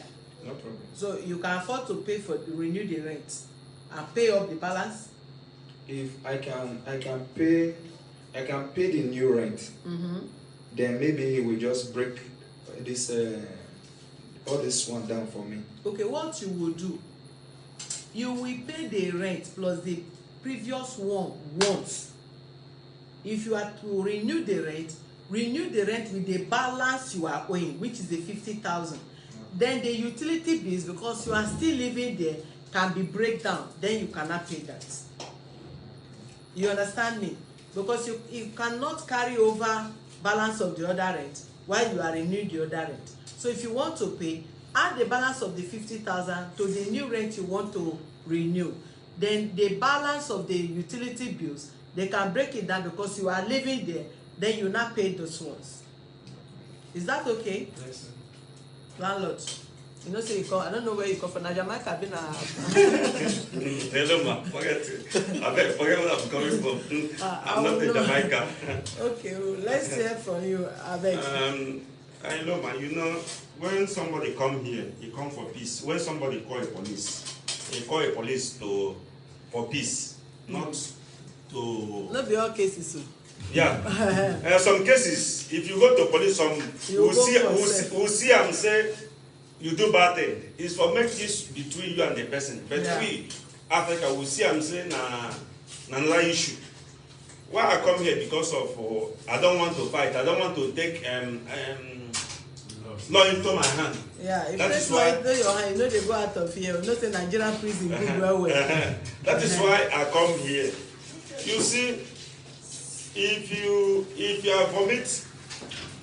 No problem. So you can afford to pay for renew the rent and pay up the balance. If I can pay the new rent. Then maybe he will just break this all this one down for me. Okay, what you will do, you will pay the rent plus the previous one once. If you are to renew the rent with the balance you are owing, which is the 50,000. Then the utility bills, because you are still living there, can be breakdown. Then you cannot pay that. You understand me? Because you cannot carry over balance of the other rent while you are renewing the other rent. So if you want to pay, add the balance of the 50,000 to the new rent you want to renew. Then the balance of the utility bills, they can break it down because you are living there. Then you not pay those ones. Is that okay? Yes, sir. Landlord, you know, say you come. I don't know where you come from. Jamaica, been Hello, ma. Forget it. Forget where I'm coming from. I'm not in Jamaica. Okay, well, let's hear from you. I know, man. You know, when somebody come here, he come for peace. When somebody call a police, he call a police for peace, not to. Not be all cases, so. Yeah. Some cases, if you go to police, who see and say you do bad thing. It's for make this between you and the person. But we, Africa, we see and say na another issue. Why I come here because of I don't want to fight. I don't want to take law into my hand. Yeah, if that that's why your hand, you know they go out of here. You know the Nigerian prison big well. That is why I come here. You see, if you are vomit,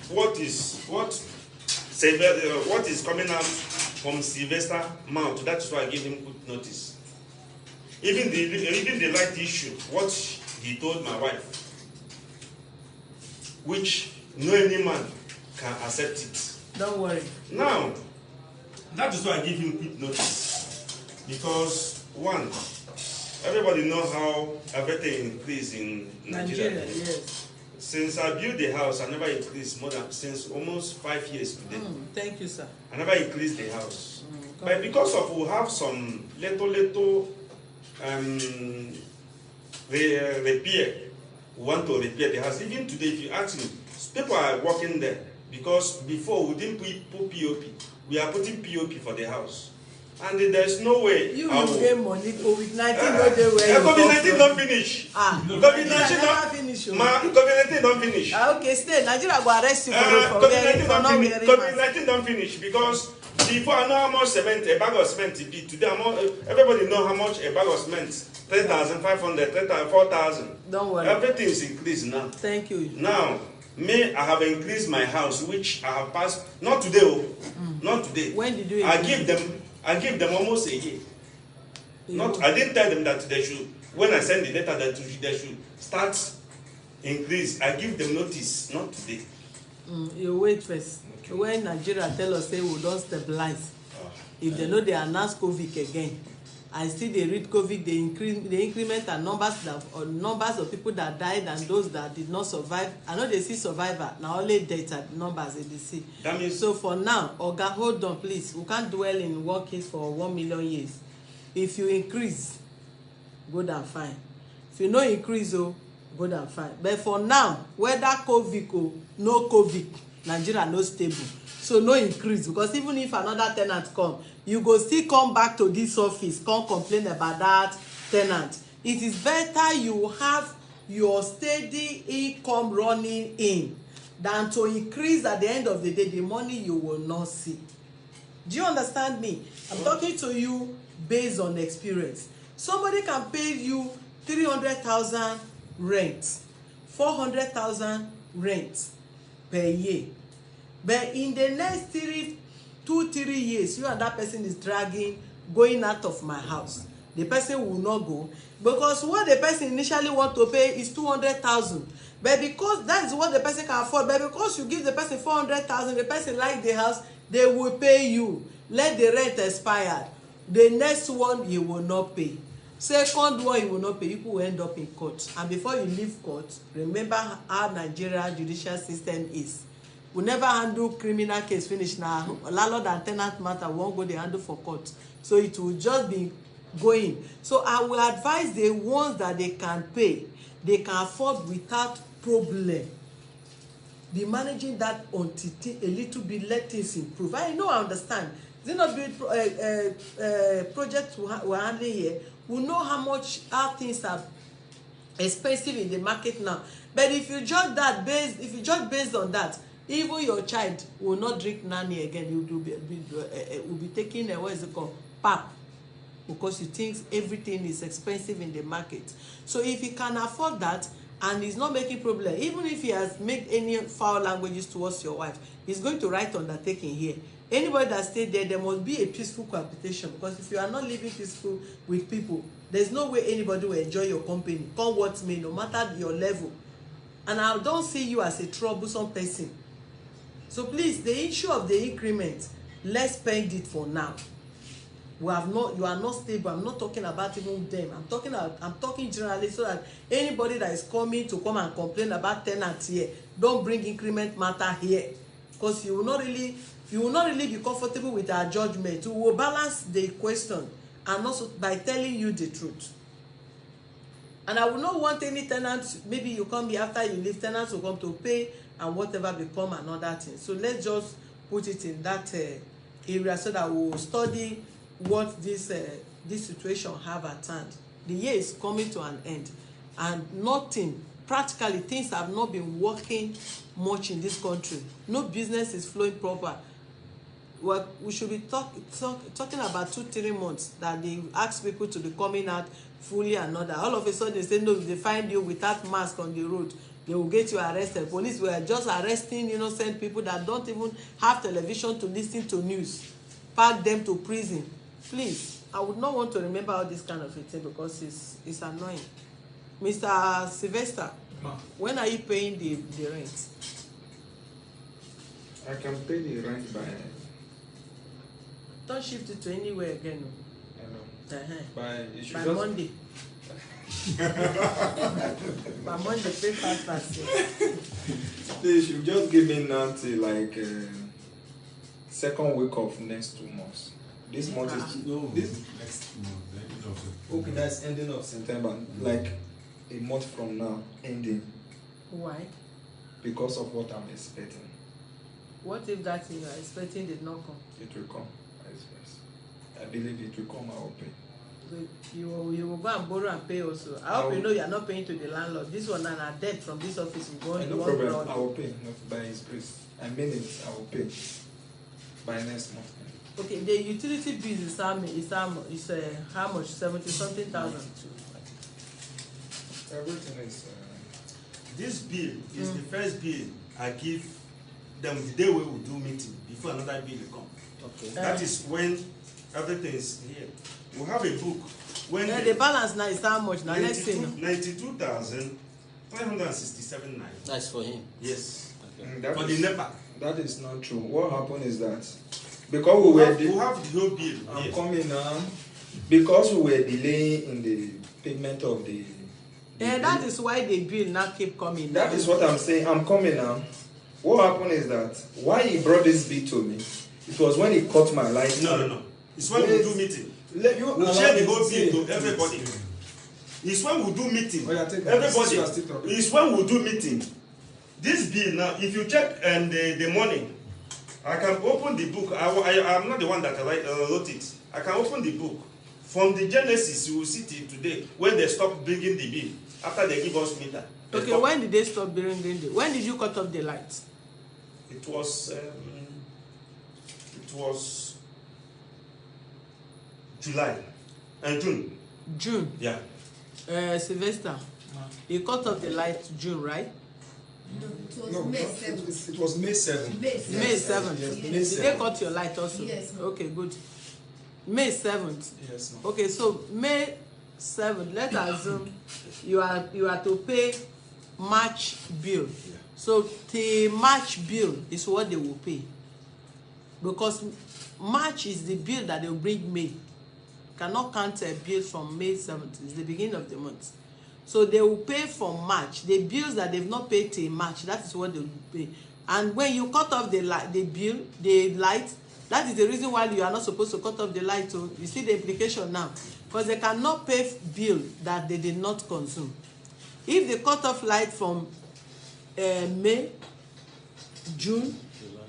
what is coming out from Sylvester mouth, that's why I give him good notice. Even the light issue, what he told my wife, which no any man can accept it. Don't worry. Now, that is why I give him quick notice. Because one, everybody know how everything increased in Nigeria. Yes. Since I built the house, I never increased more than since almost 5 years today. Thank you, sir. I never increased the house. But because of we have some little repair, we want to repair the house. Even today, if you ask me, people are working there because before we didn't put POP. We are putting POP for the house. And there's no way. You will get money. COVID-19 not there where you COVID-19 don't finish. COVID-19 don't finish. COVID-19 don't finish. Okay, stay. Nigeria will arrest you for COVID-19 don't finish because before I know how much cement a bag of cement be today. Everybody know how much a bag of cement. 3,500, 4,000. Don't worry. Everything is increased now. Thank you. Now, I have increased my house, which I have passed. Not today, not today. When did you? I give them almost a year. I didn't tell them that they should. When I send the letter that they should start increase, I give them notice. Not today. You wait first. Okay. When Nigeria tell us say we don't stabilize, if they know they announce COVID again, I still they read COVID, they increment and numbers of people that died and those that did not survive. I know they see survivor now, only data numbers they see. That means so for now, Oga, hold on, please. We can't dwell in one case for 1 million years. If you increase, good and fine. If you no increase, good and fine. But for now, whether COVID or no COVID, Nigeria no stable. So no increase, because even if another tenant come, you go still come back to this office, come complain about that tenant. It is better you your steady income running in than to increase at the end of the day the money you will not see. Do you understand me? I'm talking to you based on experience. Somebody can pay you 300,000 rent, 400,000 rent per year, but in the next 3 years, you and that person is dragging, going out of my house. The person will not go because what the person initially want to pay is 200,000, but because that is what the person can afford, but because you give the person 400,000, the person like the house, they will pay you. Let the rent expire. The next one you will not pay. Second one you will not pay. People will end up in court. And before you leave court, remember how Nigeria judicial system is. We never handle criminal case finish now. Landlord and tenant matter won't go they handle for court. So it will just be going. So I will advise the ones that they can pay, they can afford without problem. Be managing that until a little bit, let things improve. I know, I understand. Is it not big project we're handling here? We know how things are expensive in the market now. But if you judge based on that, even your child will not drink nanny again. You will be taking what is it called, pap, because you think everything is expensive in the market. So if he can afford that and he's not making problem, even if he has made any foul languages towards your wife, he's going to write undertaking here. Anybody that stay there must be a peaceful cohabitation, because if you are not living peaceful with people, there's no way anybody will enjoy your company, come what may, no matter your level. And I don't see you as a troublesome person. So please, the issue of the increment, let's spend it for now. You are not stable. I'm not talking about even them. I'm talking generally, so that anybody that is coming to come and complain about tenants here, don't bring increment matter here, because you will not really be comfortable with our judgment. We will balance the question, and also by telling you the truth. And I will not want any tenants, maybe you come here after you leave, tenants will come to pay and whatever become another thing. So let's just put it in that area, so that we will study what this situation have at hand. The year is coming to an end, and practically things have not been working much in this country. No business is flowing proper. Well, we should be talking about 2-3 months that they ask people to be coming out fully and all that. All of a sudden they say no, if they find you without mask on the road, they will get you arrested. Police were just arresting innocent people that don't even have television to listen to news, pack them to prison. Please, I would not want to remember all this kind of thing, because it's annoying. Mr. Sylvester, when are you paying the rent? I can pay the rent by... Don't shift it to anywhere again. I know. By Monday. By Monday, pay fast. They should just give me now till like second week of next 2 months. This month is next month, the end of it. okay. That's ending of September, like a month from now, ending. Why? Because of what I'm expecting. What if that thing you are expecting did not come? It will come. I believe it will come. I will pay. So you will go and borrow and pay also. I hope you know you are not paying to the landlord. This one and a debt from this office will go. No problem. I will pay. Not by his grace. I mean it. I will pay by next month. Okay, the utility bill is how much? 70-something thousand. Everything is. This bill is the first bill I give them the day we will do meeting before another bill will come. Okay. That is when everything is here. We have a book. When the balance now is how much now? Let's say 92,567 naira. That's for him. Yes. Okay. For the NEPA. That is not true. What happened is that because we have the whole bill. I'm coming now. Because we were delaying in the payment of the that is why the bill now keep coming. That is what I'm saying. I'm coming now. What happened is that why he brought this bill to me, it was when he cut my light. No. It's when we do meeting. We share the whole bill to everybody. It's when we do meeting. Everybody. It's when we do meeting. This bill now, if you check the money, I can open the book. I'm not the one that wrote it. I can open the book From the genesis, you will see till today when they stop bringing the bill after they give us meter. Okay, when did they stop bringing the? When did you cut off the lights? It was July and June. June. Yeah. Sylvester, you cut off the light June, right? No, it was May 7th. It was May 7th. May 7th. May 7th. Yes, Did May they 7th. cut your light also? Yes, ma'am. Okay, good. May 7th. Yes, ma'am. Okay, so May 7th, let's assume you are to pay March bill. Yeah. So the March bill is what they will pay. Because March is the bill that they will bring May. Cannot count a bill from May 7th. It's the beginning of the month. So they will pay for March. The bills that they've not paid till March, that is what they will pay. And when you cut off the light, the light, that is the reason why you are not supposed to cut off the light. So you see the implication now. Because they cannot pay bill that they did not consume. If they cut off light from May, June,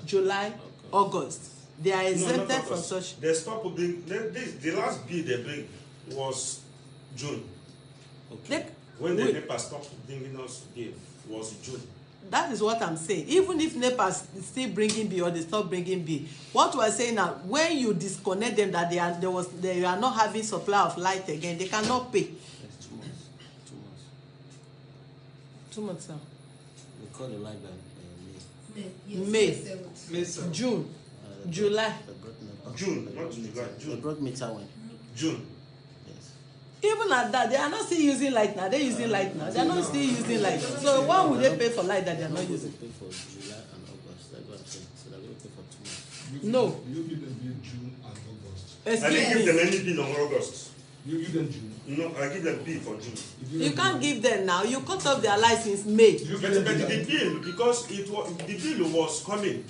July, August, they are exempted from such. They stopped bringing. The last bill they bring was June. Okay. When the NEPA stopped bringing us bill was June. That is what I'm saying. Even if NEPA is still bringing bill or they stop bringing bill, what we are saying now, when you disconnect them that they are not having supply of light again, they cannot pay. That's 2 months. 2 months now. We call the light by May. Yes, May. 7th. May 7th. June, July. June, not July. They June. brought meter when? June. Yes. Even at that, they are not still using light now. They're using light now. They are not still using light. So why would they pay for light that they are not using? They pay for July and August. That's what I'm saying. So they're going to pay for 2 months. No. You give them bill June and August. I didn't give them any bill on August. You give them June. No, I give them bill for June. You can't give them now. You cut off their light since May. But the bill, because the bill was coming.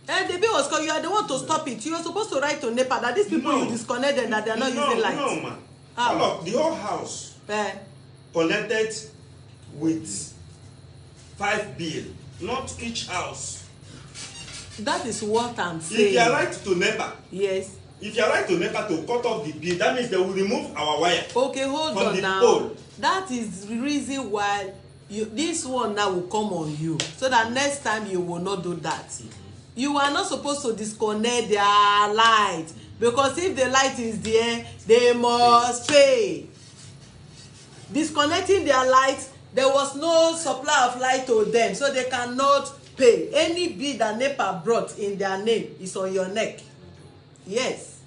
The bill was called. You are the one to stop it. You are supposed to write to NEPA that these people No. you disconnect them that they are not using light. No, man. How? All of the whole house connected with 5 bill, not each house. That is what I'm If saying. you are right to NEPA, Yes. if you are right to NEPA to cut off the bill, that means they will remove our wire. Okay, hold From on the now. pole. That is the reason why this one now will come on you, so that next time you will not do that. You are not supposed to disconnect their light, because if the light is there, they must pay. Disconnecting their light, there was no supply of light to them, so they cannot pay. Any bill that NEPA brought in their name is on your neck. Yes.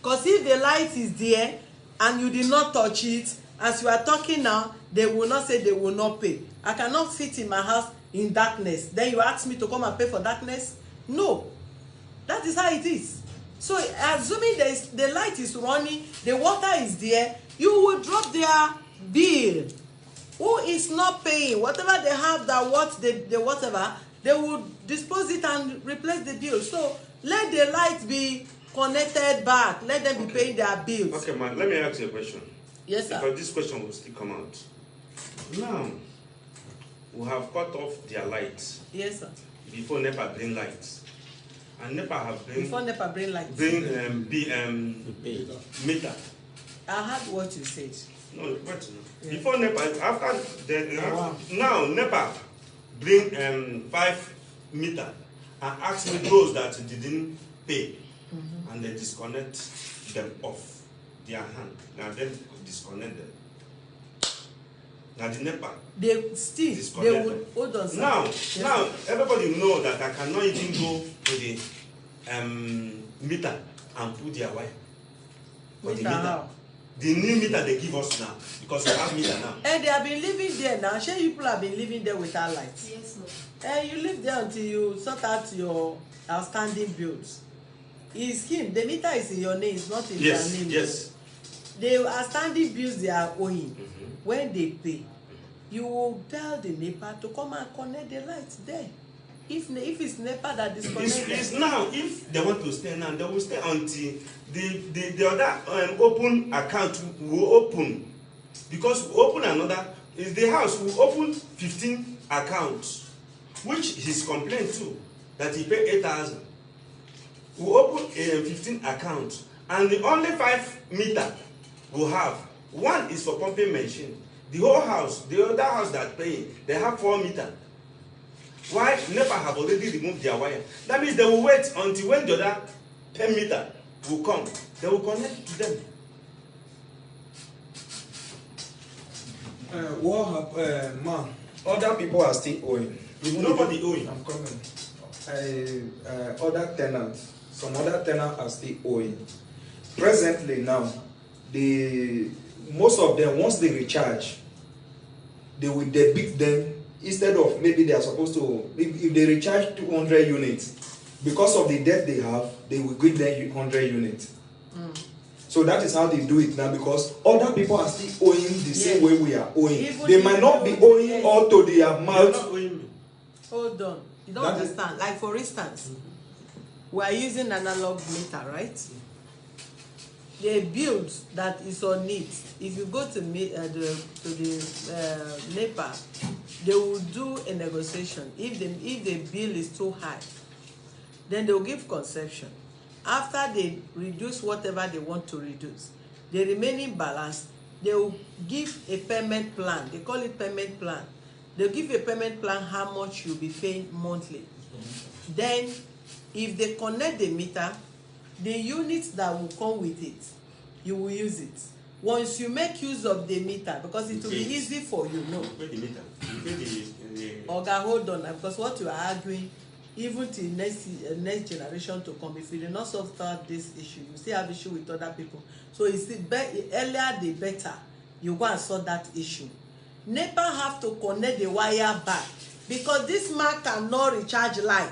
Because if the light is there and you did not touch it, as you are talking now, they will not say they will not pay. I cannot sit in my house in darkness. Then you ask me to come and pay for darkness? No. That is how it is. So assuming the light is running, the water is there, you will drop their bill. Who is not paying? Whatever they have, that whatever, they will dispose it and replace the bill. So let the light be connected back. Let them be paying their bills. Okay, man, let me ask you a question. Yes, sir. Because this question will still come out. Now, we have cut off their lights Yes, sir. before NEPA bring lights. And NEPA have Before NEPA bring light. meter. I heard what you said. No, wait. No. Yeah. Before NEPA, after the wow. now NEPA bring 5 meter and ask me those that didn't pay, and they disconnect them off their hand. Now then disconnect them. Now the NEPA. They Disconnect would hold on, sir. Now, Yes, now sir. everybody know that I cannot even go to the meter and put their wire. For the Meter how? The new meter they give us now, because we have meter now. And they have been living there now. Sure, people have been living there without lights. Yes, ma'am. And you live there until you sort out your outstanding bills. It's him. The meter is in your name. It's not in their name. Yes. The outstanding bills they are owing, when they pay, you will tell the NEPA to come and connect the lights there. If it's NEPA that disconnects It's them. now, if they want to stay now, they will stay until the other open account will open. Because we open another, is the house will open 15 accounts, which he's complained to, that he paid 8,000. We open 15 accounts, and the only 5 meter we have, one is for pumping machine. The whole house, the other house that paying, they have 4 meter. Why NEPA have already removed their wire? That means they will wait until when the other 10 meter will come. They will connect to them. Man, other people are still owing. Nobody owing. I'm coming. Other tenants, some other tenants are still owing. Presently now, most of them, once they recharge, they will debit them instead of maybe they are supposed to, if they recharge 200 units, because of the debt they have, they will give them 100 units. So that is how they do it now, because other people are still owing the same way we are owing. Even they might not be owing all to the amount. Hold on. You don't understand. Like for instance, we are using analog meter, right? The bills that is on it, if you go to the NEPA, they will do a negotiation. If the bill is too high, then they will give concession. After they reduce whatever they want to reduce, the remaining balance, they will give a payment plan. They call it payment plan. They'll give a payment plan how much you'll be paying monthly. Then, if they connect the meter, the units that will come with it, you will use it. Once you make use of the meter, because it will be easy for you, no. You pay the meter. You pay the Oga, hold on, because what you are arguing, even till next generation to come, if you do not solve this issue, you still have issue with other people. So it's the earlier the better you go and solve that issue. NEPA have to connect the wire back, because this man cannot recharge light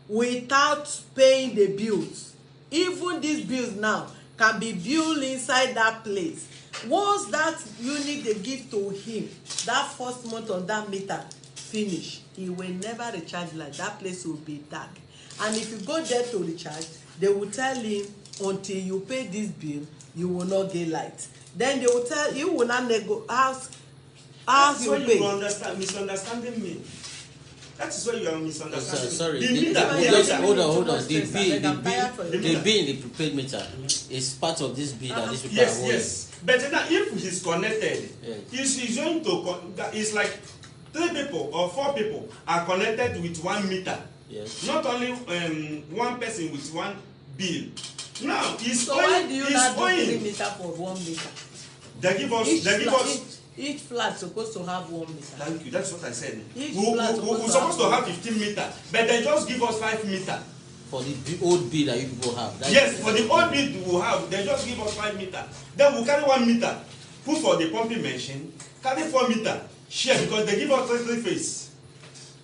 without paying the bills. Even these bills now can be billed inside that place. Once that unit they give to him, that first month on that meter finish, he will never recharge light. That place will be dark. And if you go there to recharge, they will tell him, until you pay this bill, you will not get light. Then they will tell you, will not ask you pay. You understand, misunderstanding me. That is why you are misunderstanding. Sorry, hold on. The bill in the prepaid meter is part of this bill that these people are owing. Yes. But now, if he's connected, he's going to. It's like 3 people or 4 people are connected with 1 meter. Yes. Not only one person with 1 bill. Now he's so why do you not do 3 meter for 1 meter? They give us. Each flat supposed to have 1 meter. Thank you. That's what I said. We're supposed to have 15 meter, but they just give us 5 meter. For the old bill that you people have. Yes, for the old bill we have, they just give us 5 meter. Then we carry 1 meter, put for the pumping machine, carry 4 meter, share, because they give us 3 phase.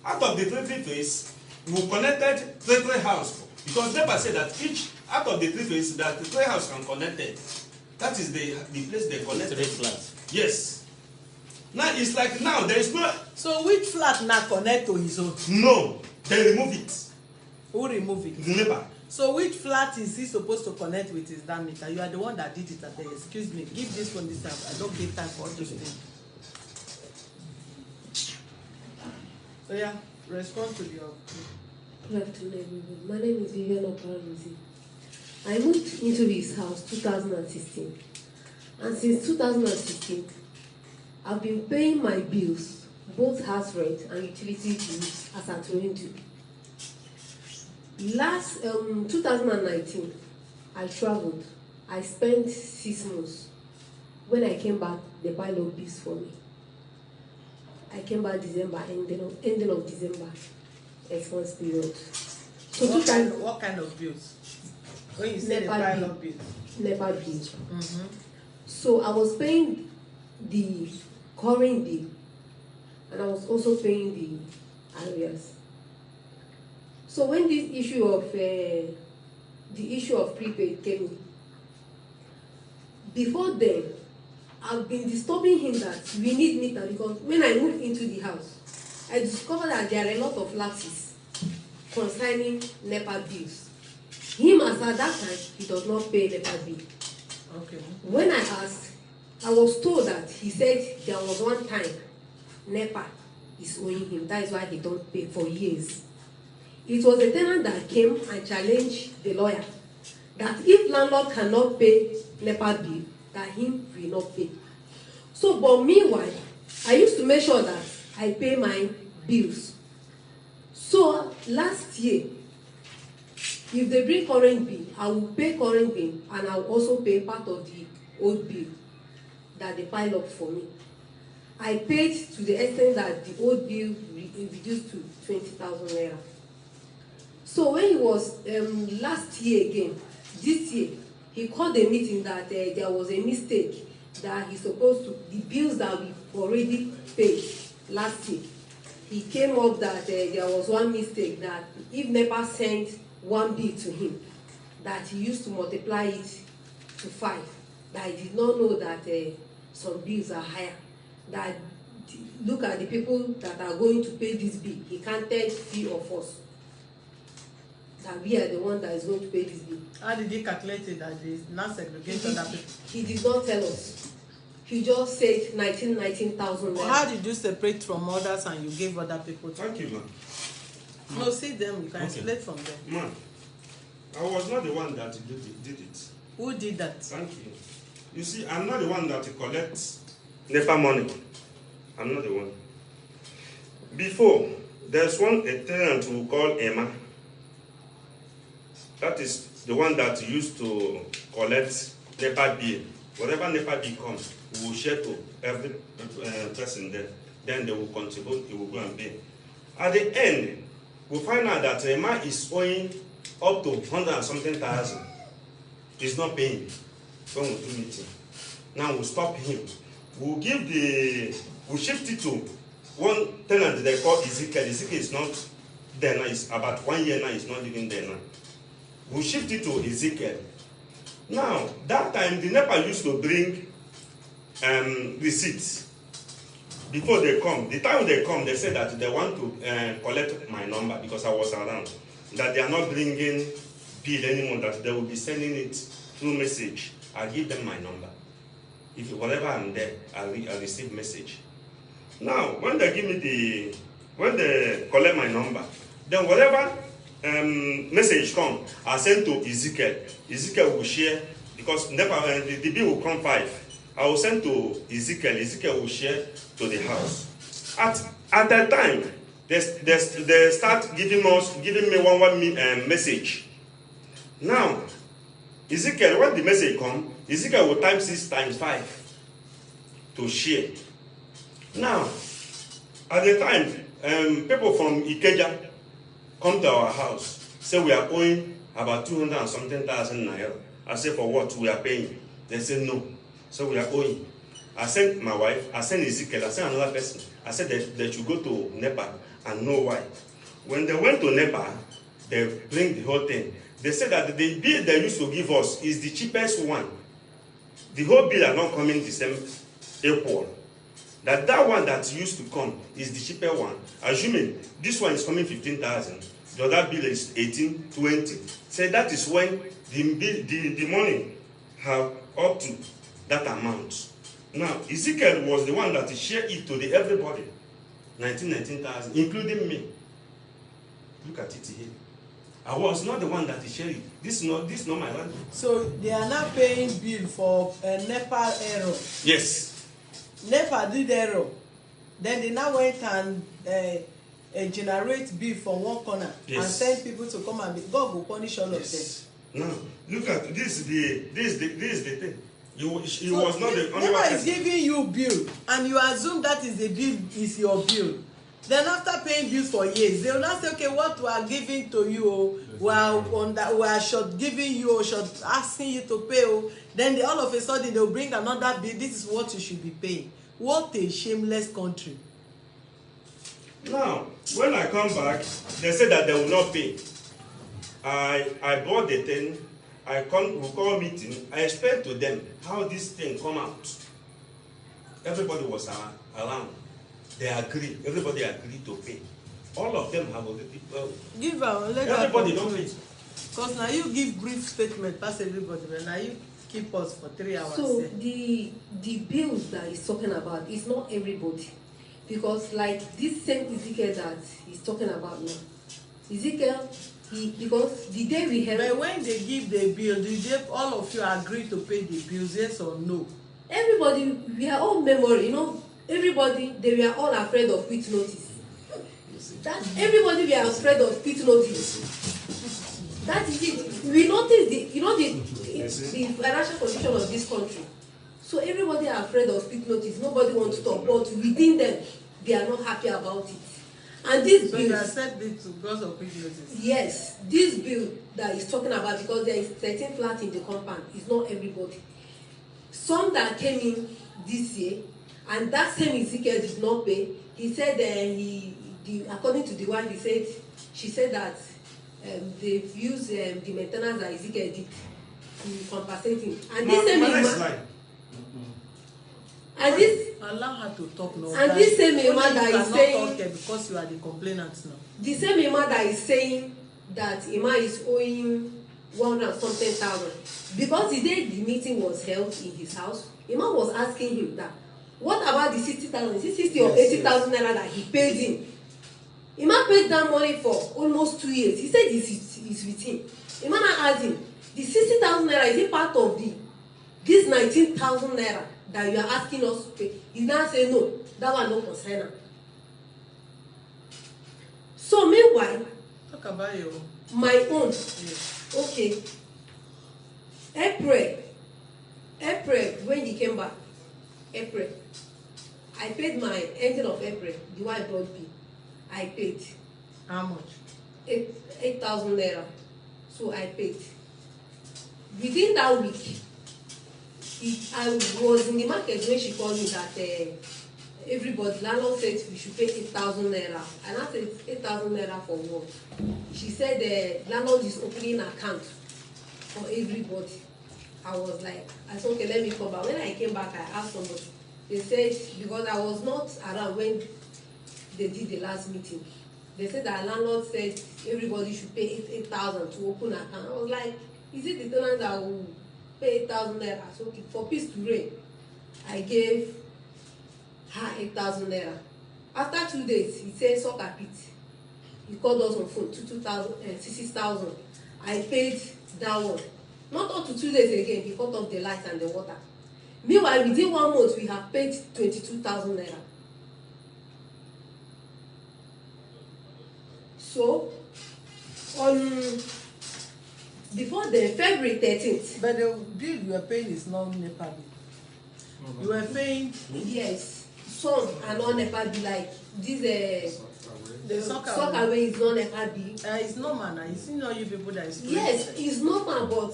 Out of the 3 phase, we connected 3 house, because NEPA said that each out of the 3 phase that the 3 house can connected. That is the place they connected. 3 flats. Yes. Now it's like now there is no. So which flat now connect to his own? No, they remove it. Who remove it? The neighbor. So which flat is he supposed to connect with his damn meter? You are the one that did it. Excuse me, give this one this time. I don't give time for all those things. So yeah, respond to your. Good afternoon, everyone. My name is Vivian Oparanozie. I moved into this house 2016, and since 2016, I've been paying my bills, both house rent and utility bills, as at when due. Last 2019, I traveled. I spent 6 months. When I came back, they piled up bills for me. I came back December, ending of December, response period. So what kind of bills? When you say they pile up bills? NEPA bills. So I was paying the current bill, and I was also paying the arrears. So when this issue of prepaid came in, before then, I've been disturbing him that we need meter, because when I moved into the house, I discovered that there are a lot of lapses concerning NEPA bills. Him, as at that time, he does not pay NEPA bill. Okay. When I asked, I was told that he said there was one time NEPA is owing him. That is why he don't pay for years. It was a tenant that came and challenged the lawyer that if landlord cannot pay NEPA bill, that him will not pay. So, but meanwhile, I used to make sure that I pay my bills. So last year, if they bring current bill, I will pay current bill, and I will also pay part of the old bill that they pile up for me. I paid to the extent that the old bill reduced to 20,000 naira. So when he was last year again, this year, he called a meeting that there was a mistake, that he's supposed to, the bills that we already paid last year, he came up that there was one mistake, that if NEPA sent one bill to him, that he used to multiply it to 5, that he did not know that some bills are higher, that look at the people that are going to pay this bill, he counted 3 of us, that we are the one that is going to pay this bill. How did he calculate it that the not segregation that people? He did not tell us. He just said 19,000. How did you separate from others and you gave other people? Thank you, man. No, see them, you can isolate from them. Man, I was not the one that did it. Who did that? Thank you. You see, I'm not the one that collects NEPA money. I'm not the one. Before, there's a tenant we call Emma. That is the one that used to collect NEPA bill. Whatever NEPA bill comes, we will share to every person there. Then they will contribute, he will go and pay. At the end, we find out that Emma is owing up to 100 and something thousand. He's not paying when we do meeting. Now we'll stop him. We'll shift it to one tenant they call Ezekiel. Ezekiel is not there now, it's about 1 year now, he's not living there now. We'll shift it to Ezekiel. Now, that time the NEPA used to bring receipts before they come. The time they come, they say that they want to collect my number because I was around. That they are not bringing bill anymore, that they will be sending it through message. I give them my number. If whatever I'm there, I receive message. Now, when they give me when they collect my number, then whatever message come, I send to Ezekiel. Ezekiel will share, because NEPA, the bill will come 5. I will send to Ezekiel. Ezekiel will share to the house. At that time, they start giving me one message. Now, Ezekiel, when the message come, Ezekiel will type 6 times 5 to share. Now, at the time, people from Ikeja come to our house, say we are owing about 200 and something thousand naira. I say, for what? We are paying. They say no. So we are owing. I sent my wife, I sent Ezekiel, I sent another person. I said they should go to NEPA and know why. When they went to NEPA, they bring the whole thing. They said that the bill they used to give us is the cheapest one. The whole bill are not coming the same equal. That one that used to come is the cheaper one. Assuming this one is coming 15,000, the other bill is 18, 20. So that is when the money have up to that amount. Now, Ezekiel was the one that shared it to everybody. 19,000, including me. Look at it here. I was not the one that shared it. This is not my land. So they are not paying bill for NEPA error. Yes. NEPA did error. Then they now went and generate bill from one corner, yes, and send people to come and God will punish all, yes, of them. Now look at this. This is the thing. You was not the only one. NEPA is giving you bill, and you assume that is the bill is your bill. Then after paying bills for years, they will not say, okay, what we are giving to you, we are short giving you, short asking you to pay. Then all of a sudden they will bring another bill. This is what you should be paying. What a shameless country. Now, when I come back, they say that they will not pay. I bought the thing. We call meeting. I explained to them how this thing come out. Everybody was around. They agree. Everybody agreed to pay. All of them have already. Give everybody don't pay. Because now you give brief statement past everybody, but now you keep us for 3 hours. So the bills that he's talking about is not everybody, because like this same Ezekiel that he's talking about now, Ezekiel because the day we have. But when they give the bill, do they all of you agree to pay the bills, yes or no? Everybody, we are all memory, you know. Everybody, they were all afraid of quit notice. That everybody were afraid of quit notice. That is it. We noticed the financial condition of this country. So everybody are afraid of quit notice. Nobody wants to talk, but within them, they are not happy about it. And this bill. So you accept it because of quit notice? Yes, this bill that he's talking about, because there is 13 flats in the compound, is not everybody. Some that came in this year, and that same Ezekiel did not pay. He said according to the wife, she said that they've used the maintenance that Ezekiel did to compensate him. And this same allow her to talk now. And this same man that is saying, because you are the complainant now. The same man that is saying that Ima is owing 100 and something thousand, because the day the meeting was held in his house, Ima was asking him that, what about the 60,000, 60 or 80,000 naira that he paid him? Ima paid that money for almost 2 years. He said he's with him. Ima now asked him, the 60,000 naira, is it part of this 19,000 naira that you are asking us to pay? He now say no, that one no concern am. So meanwhile, talk about your my own. Yes. Okay. April when he came back, April, I paid my ending of April. The wife brought me. I paid. How much? 8,000 naira. So I paid. Within that week, I was in the market when she called me that everybody, landlord said we should pay 8,000 naira. And I said 8,000 naira for what? She said the landlord is opening an account for everybody. I was like, I said, okay, let me come back. When I came back, I asked somebody. They said, because I was not around when they did the last meeting. They said that landlord said everybody should pay 8,000 to open an account. I was like, is it the tenant that will pay 8,000 naira? So okay, for peace to reign, I gave her 8,000 naira. After 2 days, he said, suck a pit. He called us on phone, 6,000. I paid that one. Not up to 2 days again, he cut off the light and the water. Meanwhile, within 1 month, we have paid 22,000 naira. So, before the February 13th. But the bill you are paying is not NEPA bill. You are paying. Yes, some are not NEPA bill, like this. The soccer away is not NEPA bill. It's normal now. You see, not you people that is. Yes, it's normal, but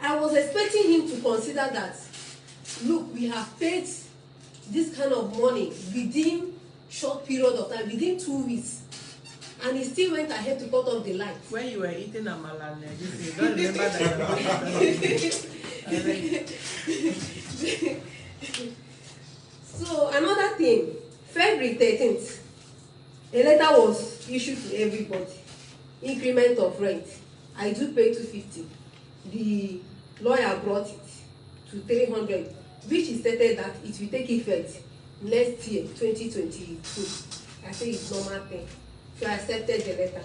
I was expecting him to consider that. Look, we have paid this kind of money within short period of time, within 2 weeks. And he still went ahead to cut off the light. When you were eating amala, you don't remember that. So another thing, February 13th, a letter was issued to everybody. Increment of rent. I do pay 250. The lawyer brought it to 300, which is stated that it will take effect next year, 2022. I say it's normal thing. So I accepted the letter.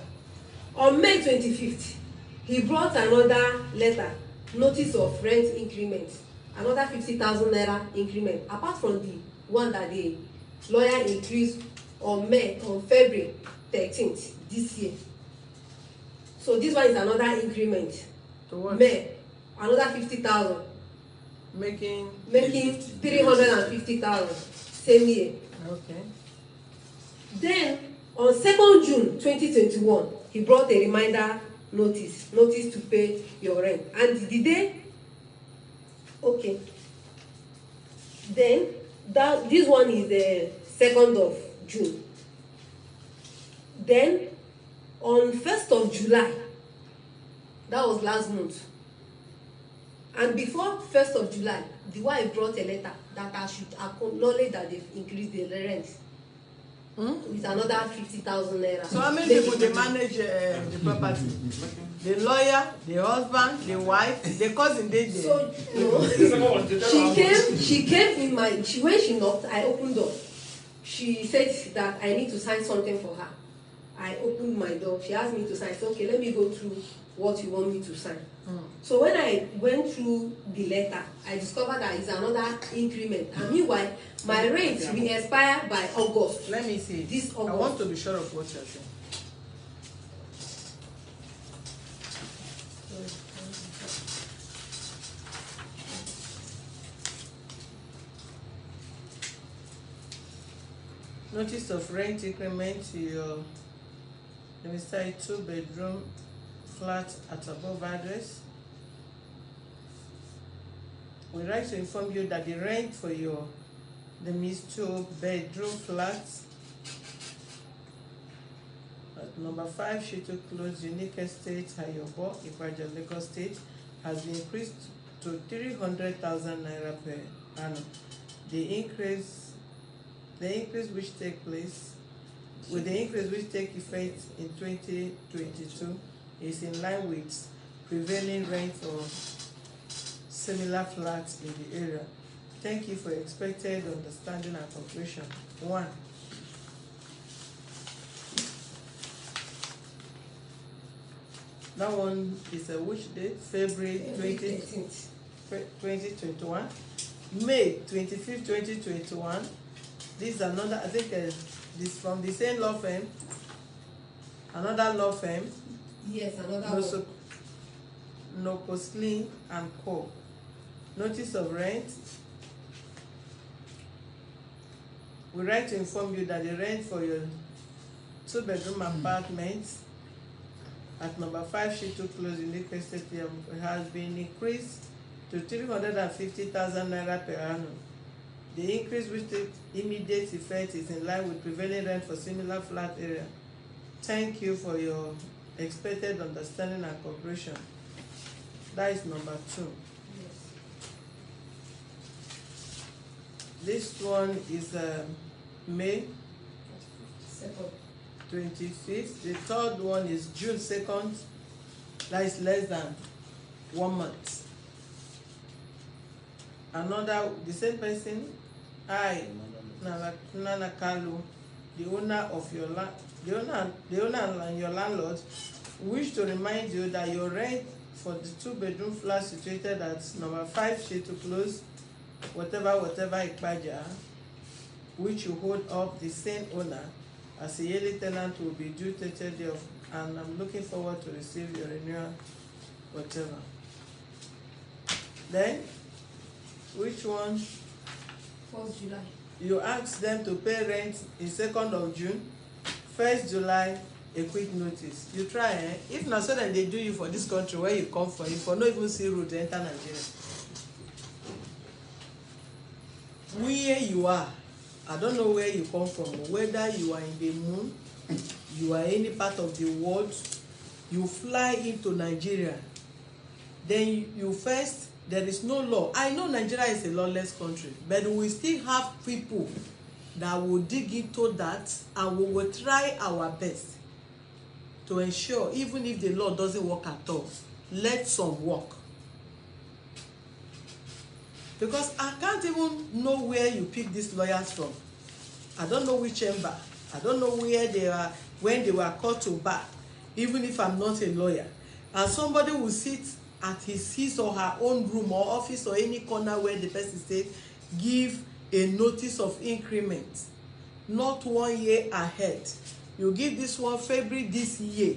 On May 25th, he brought another letter, notice of rent increment, another 50,000 naira increment, apart from the one that the lawyer increased on February 13th this year. So this one is another increment. To what? May, another 50,000. Making 350,000 same year. Okay. Then on 2nd June 2021, he brought a reminder notice to pay your rent. And the day, okay. Then this one is the 2nd of June. Then on 1st of July, that was last month. And before 1st of July, the wife brought a letter that I should acknowledge that they've increased the rent. With another 50,000 naira. So how many people they manage the property? The lawyer, the husband, the wife, the cousin, they did. So she came in when she knocked, I opened door. She said that I need to sign something for her. I opened my door. She asked me to sign. I said, okay, let me go through what you want me to sign. So when I went through the letter, I discovered that it's another increment. And meanwhile, my rent will expire by August. Let me see. This August. I want to be sure of what you're saying. Notice of rent increment to your, let me say, 2-bedroom flat at above address. We write to inform you that the rent for your the 2-bedroom flat at number 5 Shitu Close, Unique Estate, Ayobo, Ipaja, Lagos State, has been increased to 300,000 naira per annum. The increase which take place with the increase which take effect in 2022 is in line with prevailing rent for similar flats in the area. Thank you for your expected understanding and cooperation. 1. That one is a which date? February 2021. May 25th, 2021. This is another, I think this from the same law firm. Another law firm. Yes, another one. Nokoslin and Co. Notice of rent. We write to inform you that the rent for your 2-bedroom apartment at number 5 Shitu Close in Lake Estate has been increased to 350,000 naira per annum. The increase which takes immediate effect is in line with prevailing rent for similar flat area. Thank you for your expected understanding and cooperation. That is number 2. Yes. This one is May 25th. The third one is June 2nd. That is less than 1 month. Another, the same person, Nana Kalu, the owner of your land, the owner and your landlord, wish to remind you that your rent for the 2-bedroom flat situated at number 5 Shitu Close, whatever Ikpaja, which you hold up the same owner as a yearly tenant, will be due 30 days of, and I'm looking forward to receive your renewal, whatever. Then, which one? 1st July. You ask them to pay rent in 2nd of June, 1st July, a quick notice. You try, eh? If not, so then they do you for this country where you come from, you for not even see road to enter Nigeria. Where you are, I don't know where you come from, whether you are in the moon, you are any part of the world, you fly into Nigeria, then you first, there is no law. I know Nigeria is a lawless country, but we still have people that will dig into that, and we will try our best to ensure, even if the law doesn't work at all, let some work. Because I can't even know where you pick these lawyers from. I don't know which chamber. I don't know where they are, when they were called to bar, even if I'm not a lawyer. And somebody will sit at his or her own room or office or any corner where the person says, give a notice of increment, not 1 year ahead. You give this one February this year,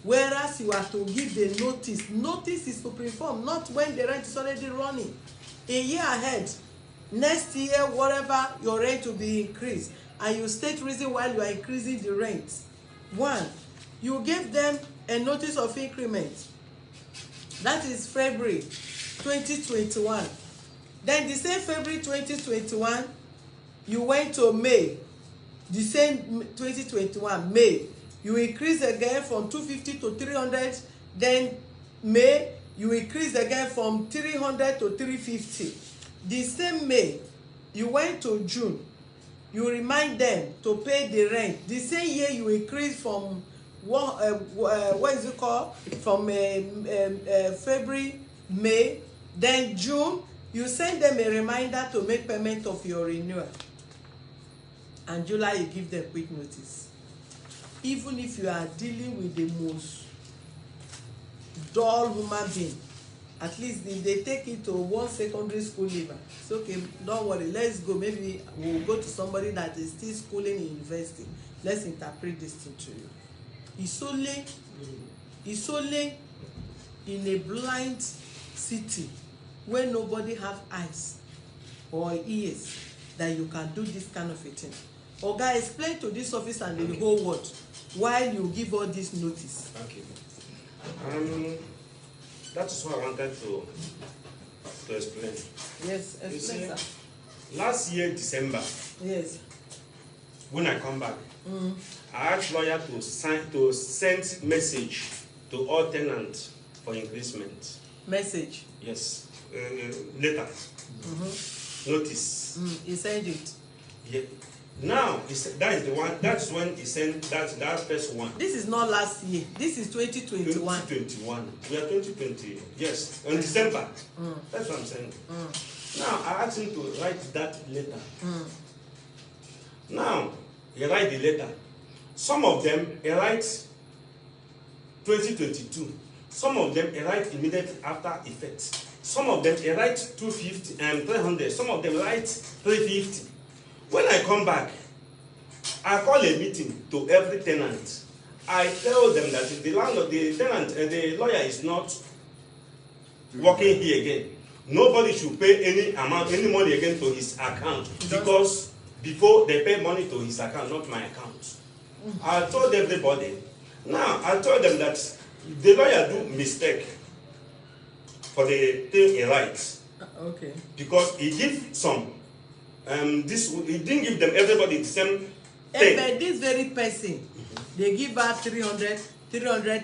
whereas you are to give the notice. Notice is to perform, not when the rent is already running. A year ahead, next year, whatever, your rent will be increased, and you state reason why you are increasing the rent. 1, you give them a notice of increment. That is February 2021. Then the same February 2021, you went to May. The same 2021, May, you increase again from 250 to 300. Then May, you increase again from 300 to 350. The same May, you went to June. You remind them to pay the rent. The same year, you increase from what is it called? From February, May, then June, you send them a reminder to make payment of your renewal. And July, you give them quick notice. even if you are dealing with the most dull human being, at least if they take it to one secondary school level, it's okay, don't worry, let's go, maybe we'll go to somebody that is still schooling in university, let's interpret this thing to you. It's only in a blind city where nobody have eyes or ears that you can do this kind of a thing. Oga, explain to this office and the whole world why you give all this notice. Thank you. That is what I wanted to explain. Yes, explain, sir. Last year, December, yes, when I come back, I asked lawyer to send message to all tenants for increasement. Message? Yes. Letter. Notice. He sent it. Yeah. Now, that is the one. That's when he sent that first one. This is not last year. This is 2021. 2021. We are 2020. Yes, in December. That's what I'm saying. Now, I asked him to write that letter. Now, he write the letter. Some of them, he writes 2022. Some of them, he write immediately after effect. Some of them, he write 250 and 300. Some of them write 350. When I come back, I call a meeting to every tenant. I tell them that the landlord, the tenant, the lawyer is not working here again. Nobody should pay any money again to his account, because before they pay money to his account, not my account. I told everybody. Now I told them that the lawyer do mistake for the thing he writes. Okay. Because he give some. He didn't give them everybody the same thing. But this very person, they give her 300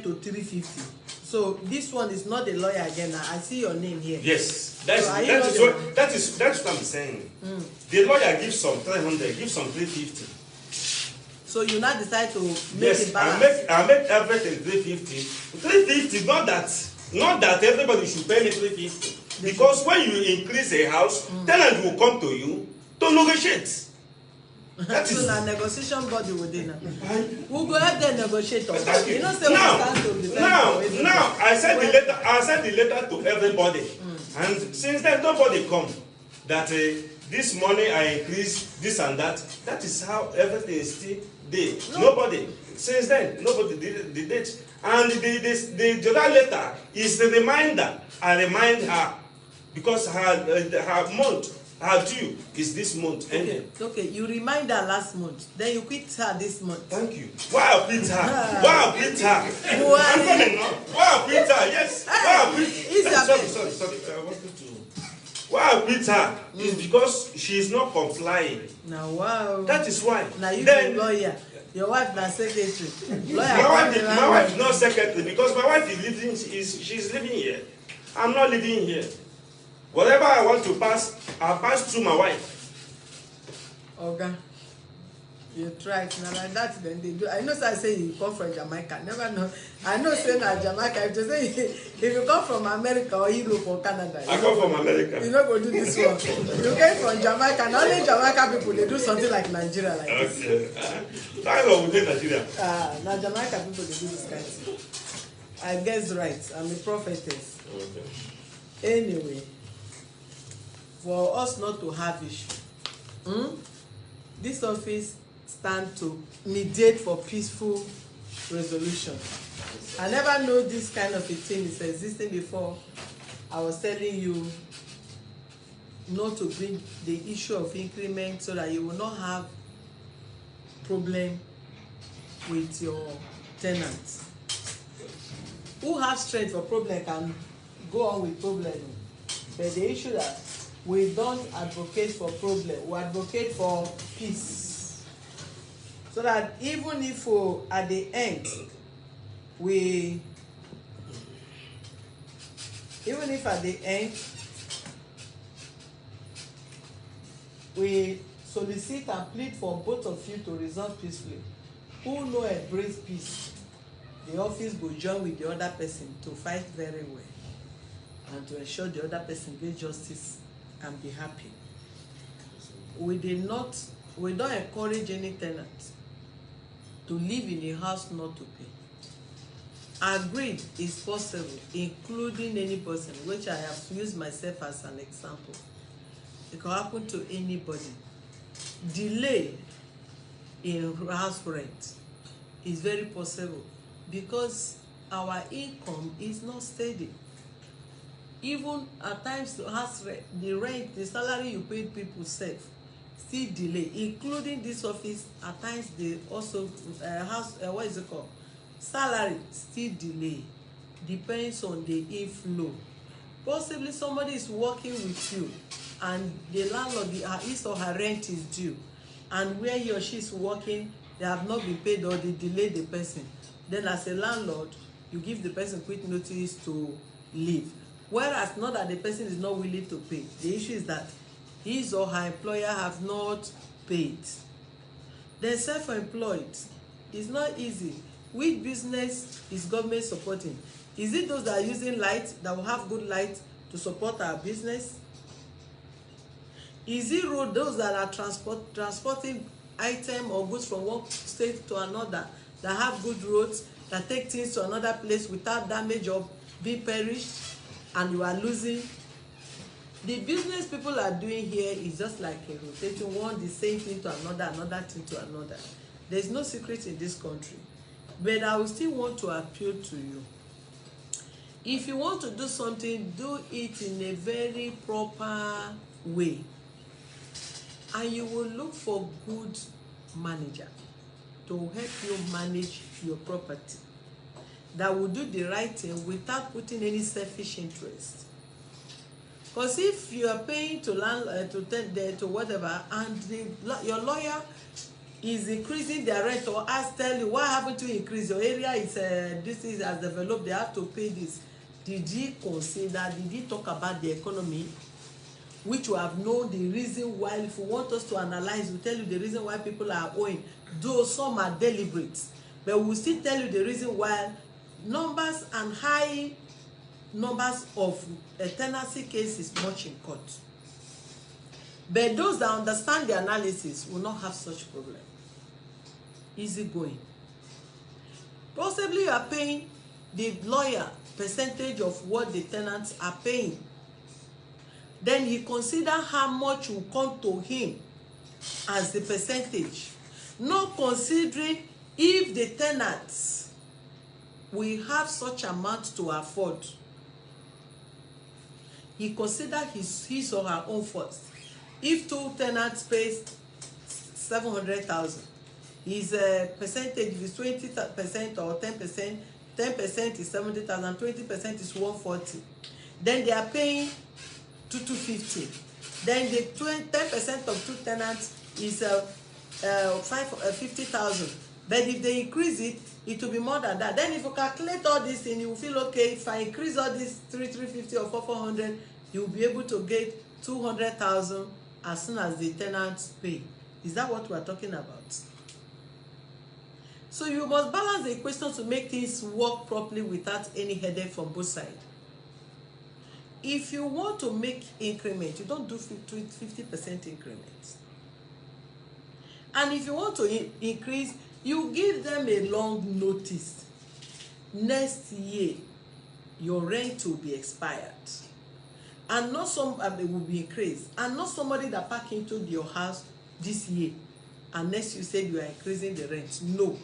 to 350. So this one is not a lawyer again. I see your name here. Yes, that is what I'm saying. The lawyer gives some 300, gives some 350. So you now decide to make yes, it balance. I make everything 350. 350, not that everybody should pay me 350. Because when you increase a house, tenant will come to you to negotiate. That is so negotiation body within. We'll go ahead and negotiate. You know, say now I sent the letter to everybody, and since then nobody come that this money I increase this and that. That is how everything is still there. Nobody since then nobody did it, and the other letter is the reminder. I remind her because her month. Her due is this month. Okay, you remind her last month, then you quit her this month. Thank you. Why I quit her? Why I quit her? I'm coming now. Why I quit her? Yes. Why I quit? Sorry. I wanted to. Why I quit her is because she is not complying. Now wow. That is why. Now you be lawyer. Your wife na secretary. My wife is not secretary because my wife is living. She's living here. I'm not living here. Whatever I want to pass, I'll pass through my wife. Oga, you try it. Now like that, then they do. I know, I say you come from Jamaica. Never know. I know, say na Jamaica. If you say if you come from America or Europe or Canada, I come from America. You not go do this one. You came from Jamaica. And only Jamaica people they do something like Nigeria like this. Okay. Thank God we did Nigeria. Now Jamaica people they do this kind of thing. I guess right. I'm a prophetess. Okay. Anyway. For us not to have issue, this office stand to mediate for peaceful resolution. I never know this kind of a thing is existing before. I was telling you not to bring the issue of increment so that you will not have problem with your tenants. Who have strength for problem can go on with problem, but the issue that we don't advocate for problem, we advocate for peace. So that even if at the end we solicit and plead for both of you to resolve peacefully, who know embrace peace, the office will join with the other person to fight very well and to ensure the other person gets justice and be happy. We don't encourage any tenant to live in a house not to pay. Agreed is possible, including any person, which I have used myself as an example. It can happen to anybody. Delay in house rent is very possible because our income is not steady. Even at times the rent, the salary you pay people save still delay, including this office. At times they also what is it called, salary still delay. Depends on the inflow. Possibly somebody is working with you and the landlord, his or her rent is due, and where he or she is working they have not been paid or they delay the person. Then as a landlord you give the person quick notice to leave, whereas not that the person is not willing to pay. The issue is that his or her employer have not paid. Then self-employed, it's not easy. Which business is government supporting? Is it those that are using light, that will have good light to support our business? Is it road, those that are transporting item or goods from one state to another, that have good roads, that take things to another place without damage or being perished, and you are losing? The business people are doing here is just like a rotating one, the same thing to another, another thing to another. There is no secret in this country. But I will still want to appeal to you. If you want to do something, do it in a very proper way. And you will look for good manager to help you manage your property, that will do the right thing without putting any selfish interest. Because if you are paying to to whatever, and your lawyer is increasing their rent, or tell you, why haven't you increased? Your area is this is has developed, they have to pay this. Did he consider, did he talk about the economy, which you have known the reason why? If you want us to analyze, we tell you the reason why people are owing, though some are deliberate, but we will still tell you the reason why. Numbers and high numbers of tenancy cases much in court. But those that understand the analysis will not have such problem. Easy going. Possibly you are paying the lawyer percentage of what the tenants are paying. Then he consider how much will come to him as the percentage, not considering if the tenants will have such amount to afford. He consider his or her own first. If 2 tenants pay 700,000, his percentage, if it's 20% or 10%, 10% is 70,000, 20% is 140. Then they are paying 250. Then the 10% of 2 tenants is 50,000. But if they increase it, it will be more than that. Then if you calculate all this thing, you will feel okay. If I increase all this 350 or 400, you will be able to get 200,000 as soon as the tenants pay. Is that what we are talking about? So you must balance the equation to make things work properly without any headache from both sides. If you want to make increment, you don't do 50% increments. And if you want to increase, you give them a long notice. Next year, your rent will be expired. And not it will be increased. And not somebody that pack into your house this year, and next you said you are increasing the rent. No.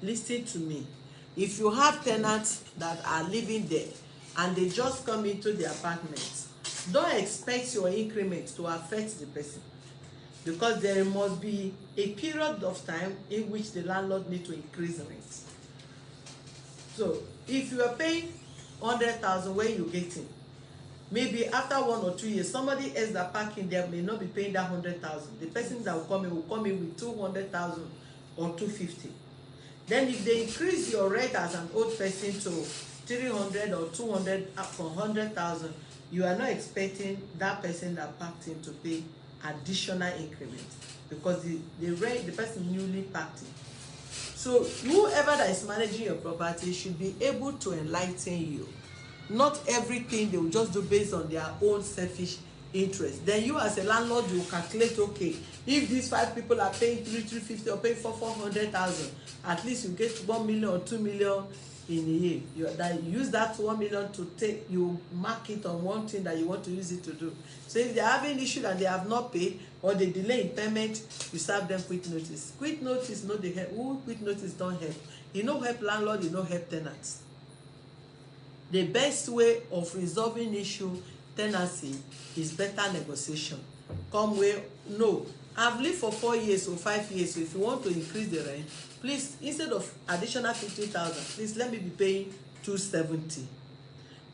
Listen to me. If you have tenants that are living there and they just come into the apartment, don't expect your increment to affect the person, because there must be a period of time in which the landlord needs to increase the rent. So if you are paying 100,000, where you getting? Maybe after 1 or 2 years, somebody else that parking there may not be paying that 100,000. The person that will come in with 200,000 or 250. Then if they increase your rate as an old person to 300 or 200 for 100,000, you are not expecting that person that parked in to pay additional increment, because the rate the person newly parked in. So whoever that is managing your property should be able to enlighten you. Not everything they will just do based on their own selfish interest. Then you as a landlord, you calculate, okay, if these 5 people are paying 350 or paying 400,000, at least you get 1 million or 2 million in a year. You use that 1 million to take, you mark it on one thing that you want to use it to do. So if they are having issue and they have not paid or they delay in payment, you serve them quit notice. Quit notice no dey help. Who quit notice don't help? You no help landlord, you no help tenants. The best way of resolving issue tenancy is better negotiation. Come where no, I've lived for 4 years or 5 years, so if you want to increase the rent, please, instead of additional 50,000, please let me be paying 270.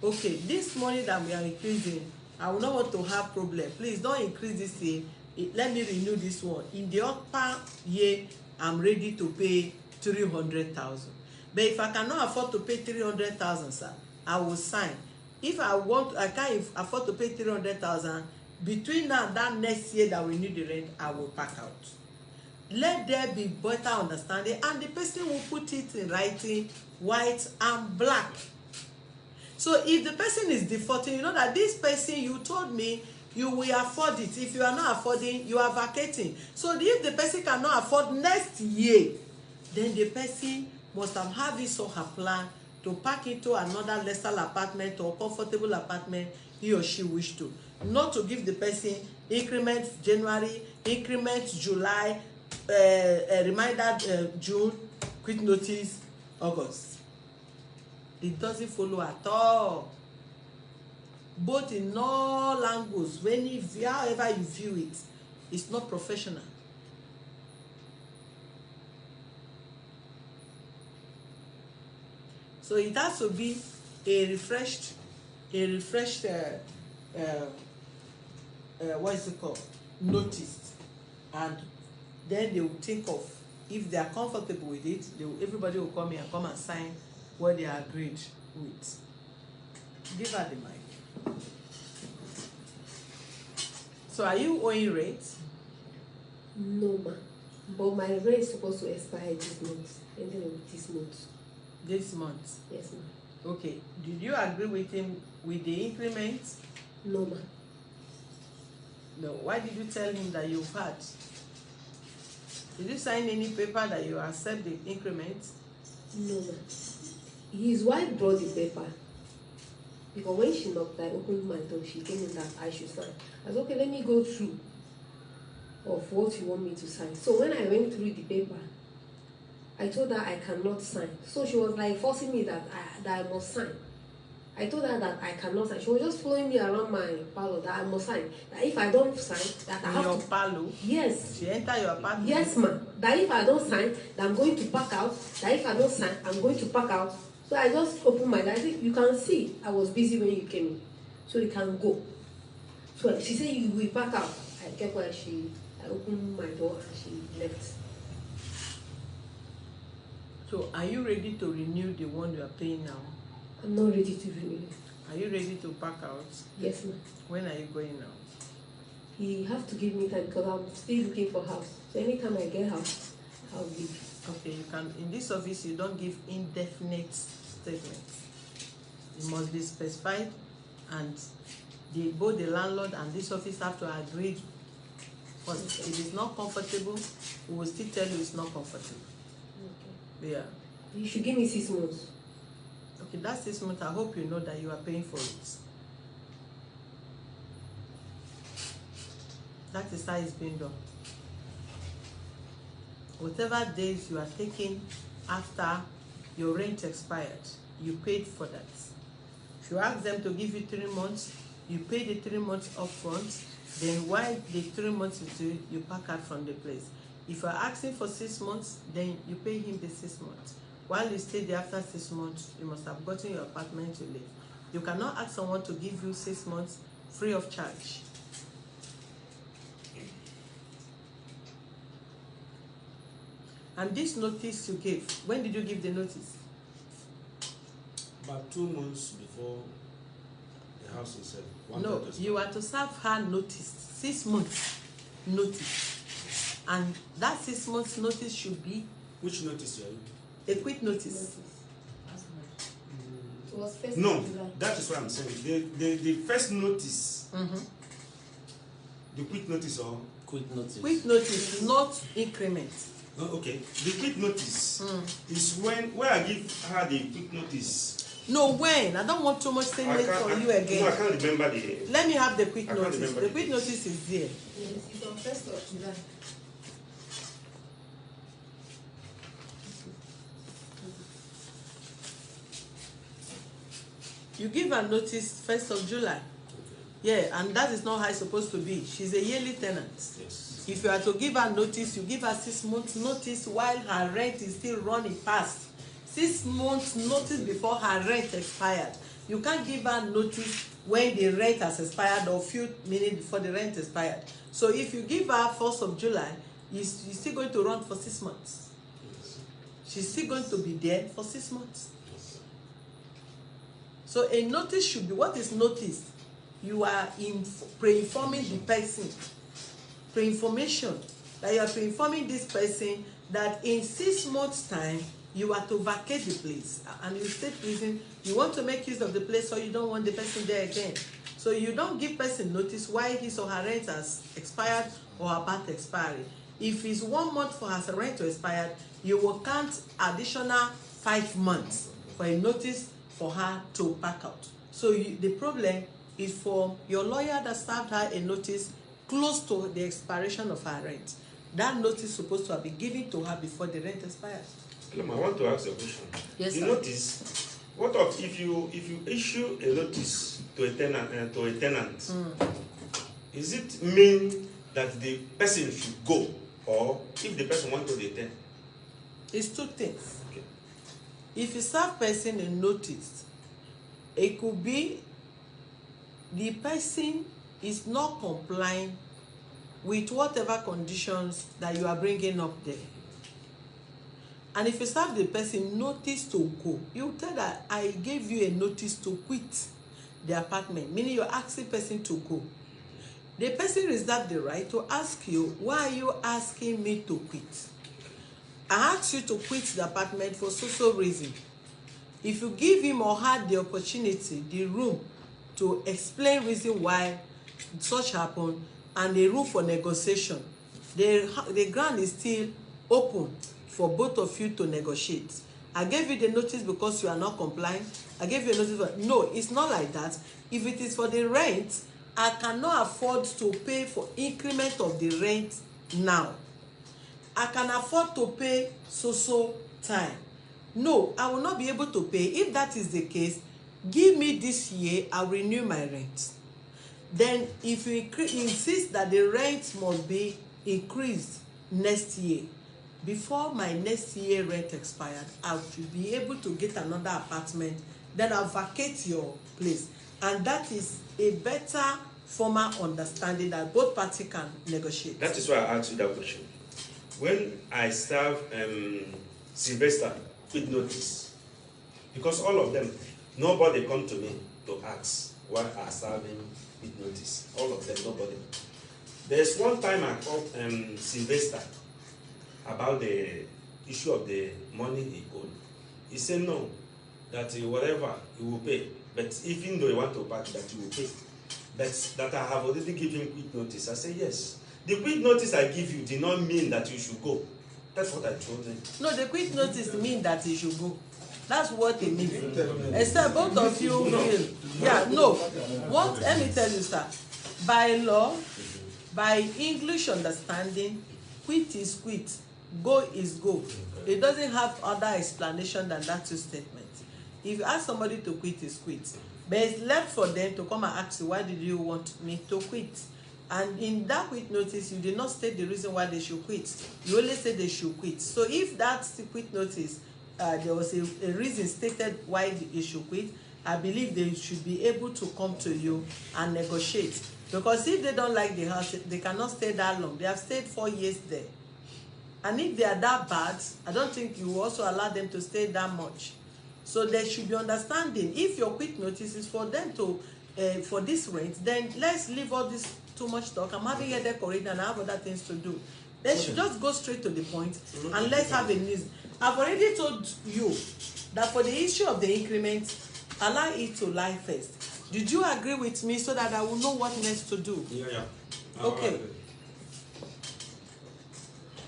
Okay, this money that we are increasing, I will not want to have problem. Please don't increase this year. Let me renew this one. In the upper year, I'm ready to pay 300,000. But if I cannot afford to pay 300,000, sir, I will sign. If I can't afford to pay 300,000, between now and that next year that we need the rent, I will pack out. Let there be better understanding, and the person will put it in writing, white and black. So if the person is defaulting, you know that this person, you told me you will afford it. If you are not affording, you are vacating. So if the person cannot afford next year, then the person must have his or her plan to pack into another lesser apartment or comfortable apartment he or she wish to. Not to give the person increment January, increment July, reminder June, quit notice August. It doesn't follow at all. Both in all angles, however you view it, it's not professional. So it has to be a refreshed what is it called? Notice. And then they will think of, if they are comfortable with it, everybody will come here and come and sign what they are agreed with. Give her the mic. So are you owing rates? No, ma. But my rent is supposed to expire this month. Ending of this month. This month? Yes, ma. Okay. Did you agree with him with the increment? No, ma. No. Why did you tell him that you've had? Did you sign any paper that you accept the increment? No, ma. His wife brought the paper. Because when she knocked, I opened my door. She told me that I should sign. I said, okay, let me go through of what you want me to sign. So when I went through the paper, I told her I cannot sign. So she was like forcing me that I must sign. I told her that I cannot sign. She was just following me around my parlor that I must sign. That if I don't sign, that I have your to. Parlor? Yes. She enter your apartment? Yes, ma'am. That if I don't sign, that I'm going to pack out. That if I don't sign, I'm going to pack out. So I just opened my door. I said, you can see I was busy when you came in. So you can go. So she said, you will pack out. I kept quiet. I opened my door and she left. So are you ready to renew the one you are paying now? I'm not ready to renew it. Are you ready to pack out? Yes, ma'am. When are you going now? He have to give me time because I'm still looking for house. So anytime I get house, I'll leave. Okay, you can. In this office, you don't give indefinite statements. It must be specified, and both the landlord and this office have to agree. Because if it is not comfortable, we will still tell you it's not comfortable. Okay. Yeah. You should give me 6 months. Okay, that's 6 months. I hope you know that you are paying for it. That is how it's being done. Whatever days you are taking after your rent expired, you paid for that. If you ask them to give you 3 months, you pay the 3 months upfront. Then while the 3 months is due, you pack out from the place. If you are asking for 6 months, then you pay him the 6 months. While you stay there after 6 months, you must have gotten your apartment to live. You cannot ask someone to give you 6 months free of charge. And this notice you gave, when did you give the notice? About 2 months before the house is sold. No, you are to serve her notice, 6 months notice. And that 6 months notice should be? Which notice are you? A quit notice. It was first no, that is what I'm saying. The first notice The quick notice or? Quick notice. Quick notice, not increment. Oh, okay. The quick notice is when I give her the quick notice. No, when? I don't want too much saying it for you again. No, I can't remember the. Let me have the quick notice. The quick notice is there. Yes, it's on 1st of July. You give her notice 1st of July. Yeah, and that is not how it's supposed to be. She's a yearly tenant. Yes. If you are to give her notice, you give her 6 months notice while her rent is still running past. 6 months notice before her rent expired. You can't give her notice when the rent has expired or few minutes before the rent expired. So if you give her 1st of July, you're still going to run for 6 months. Yes. She's still going to be there for 6 months. So a notice should be, what is notice? You are pre-informing the person. Pre-information. That you are pre-informing this person that in 6 months' time, you are to vacate the place. And you state reason, you want to make use of the place or you don't want the person there again. So you don't give person notice why his or her rent has expired or about expiry. If it's 1 month for her rent to expire, you will count additional 5 months for a notice for her to pack out. So the problem is for your lawyer that served her a notice close to the expiration of her rent. That notice is supposed to have been given to her before the rent expires. I want to ask a question. Yes, the sir. notice, what of if you issue a notice to a tenant is it mean that the person should go, or if the person wants to return? It's two things. Okay. If you serve person a notice, it could be the person is not complying with whatever conditions that you are bringing up there. And if you serve the person notice to go, you tell that I gave you a notice to quit the apartment, meaning you're asking the person to go. The person reserves the right to ask you, why are you asking me to quit? I asked you to quit the apartment for so reason. If you give him or her the opportunity, the room to explain reason why such happened and the room for negotiation, the ground is still open for both of you to negotiate. I gave you the notice because you are not complying. I gave you a notice for, no, it's not like that. If it is for the rent, I cannot afford to pay for increment of the rent now. I can afford to pay so time. No, I will not be able to pay. If that is the case, give me this year, I'll renew my rent. Then if you insist that the rent must be increased next year, before my next year rent expired, I should be able to get another apartment, then I'll vacate your place. And that is a better formal understanding that both parties can negotiate. That is why I asked you that question. When I serve Sylvester with notice, because all of them, nobody come to me to ask why I serve him with notice. All of them, nobody. There's one time I called Sylvester about the issue of the money he owed. He said no, that whatever he will pay, but even though he want to back that he will pay, but that I have already given him quick notice. I said yes. The quick notice I give you did not mean that you should go. That's what I told him. No, the quick notice means that he should go. That's what it means. Except both of you will. Yeah, no. What, let me tell you, sir. By law, by English understanding, quit is quit, go is go. It doesn't have other explanation than that two statements. If you ask somebody to quit, is quit. But it's left for them to come and ask you, why did you want me to quit? And in that quit notice, you did not state the reason why they should quit. You only said they should quit. So if that quit notice, there was a reason stated why they should quit, I believe they should be able to come to you and negotiate. Because if they don't like the house, they cannot stay that long. They have stayed 4 years there. And if they are that bad, I don't think you will also allow them to stay that much. So there should be understanding. If your quit notice is for them to, for this rent, then let's leave all this too much talk. I'm having a decorating and I have other things to do. They should just go straight to the point and let's have a news. I've already told you that for the issue of the increment, allow it to lie first. Did you agree with me so that I will know what next to do? Yeah. Okay.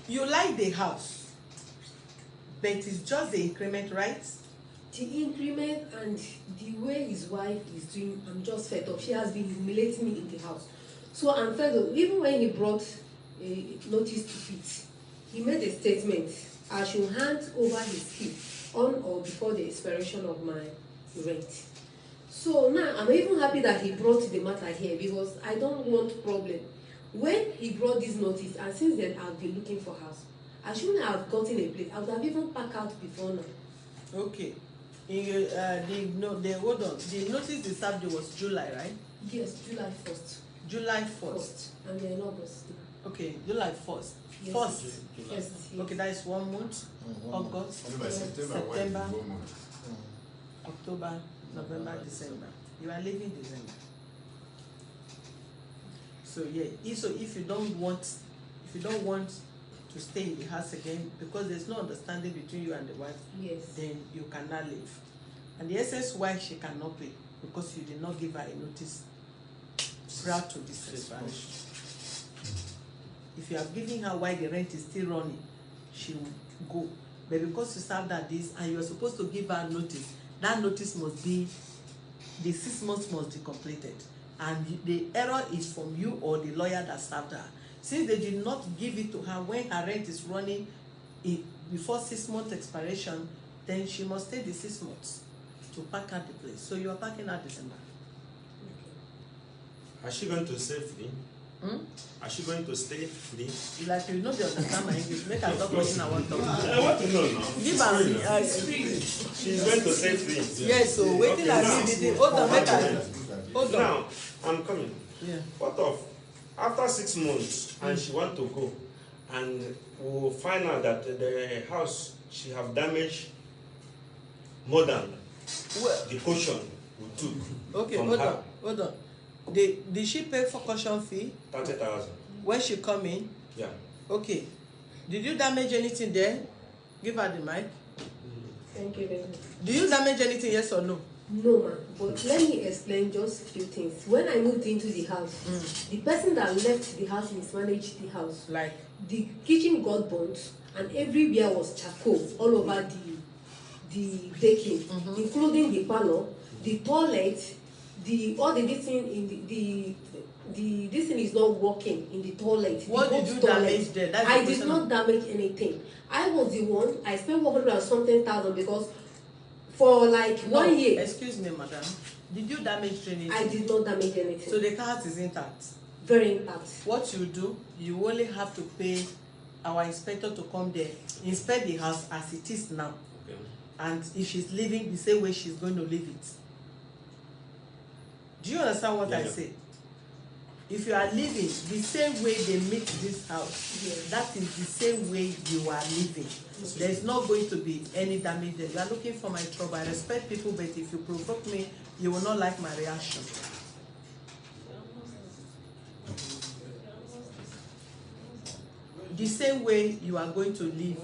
You like the house, but it's just the increment, right? The increment and the way his wife is doing, I'm just fed up. She has been humiliating me in the house. So I'm fed up. Even when he brought a notice to it, he made a statement. I should hand over his key on or before the expiration of my rent. So now I'm even happy that he brought the matter here because I don't want problem. When he brought this notice, and since then I've been looking for house, I shouldn't have gotten a place. I would have even packed out before now. Okay. Hold on. The notice they served you was July, right? Yes, July 1st. July 1st. And then August. Okay, July 1st. Yes. First. Yes. Okay, that is 1 month. August, September, October, November, December. You are leaving December. So yeah, so if you don't want to stay in the house again because there's no understanding between you and the wife, yes, then you cannot leave. And the essence why she cannot pay because you did not give her a notice prior to this separation. If you are giving her while the rent is still running, she will go. But because you served her this and you are supposed to give her notice, that notice must be, the 6 months must be completed. And the error is from you or the lawyer that served her. Since they did not give it to her when her rent is running before 6 months expiration, then she must stay the 6 months to pack out the place. So you are packing out December. Is she going to stay free? Is she going to stay free? Like you know they understand my English. Make her talk what I want to talk. I want to know now. Give her free. She's going to stay free. Yes, so wait till I read it. Hold on, make her. Hold on. Now, I'm coming. Yeah. What of after 6 months and she want to go and we'll find out that the house she have damaged more than the caution we took. Okay, from hold her. on, hold on. Did she pay for caution fee? 30,000. When she come in? Yeah. Okay. Did you damage anything there? Give her the mic. Thank you very much. Do you damage anything, yes or no? No, ma'am. But let me explain just a few things. When I moved into the house, the person that left the house mismanaged the house. Like? The kitchen got burnt and everywhere was charcoal all over the decking, including the parlor, the toilet, all the this thing in this thing is not working in the toilet. What did you damage there? That's I did not damage anything. I was the one. I spent 100 and something thousand because for like 1 year. Excuse me, madam. Did you damage anything? I did not damage anything. So the house is intact? Very intact. What you do, you only have to pay our inspector to come there, inspect the house as it is now. Okay. And if she's leaving the same way she's going to leave it. Do you understand what I say? If you are living the same way they make this house, that is the same way you are living. There is not going to be any damage there. You are looking for my trouble. I respect people, but if you provoke me, you will not like my reaction. The same way you are going to leave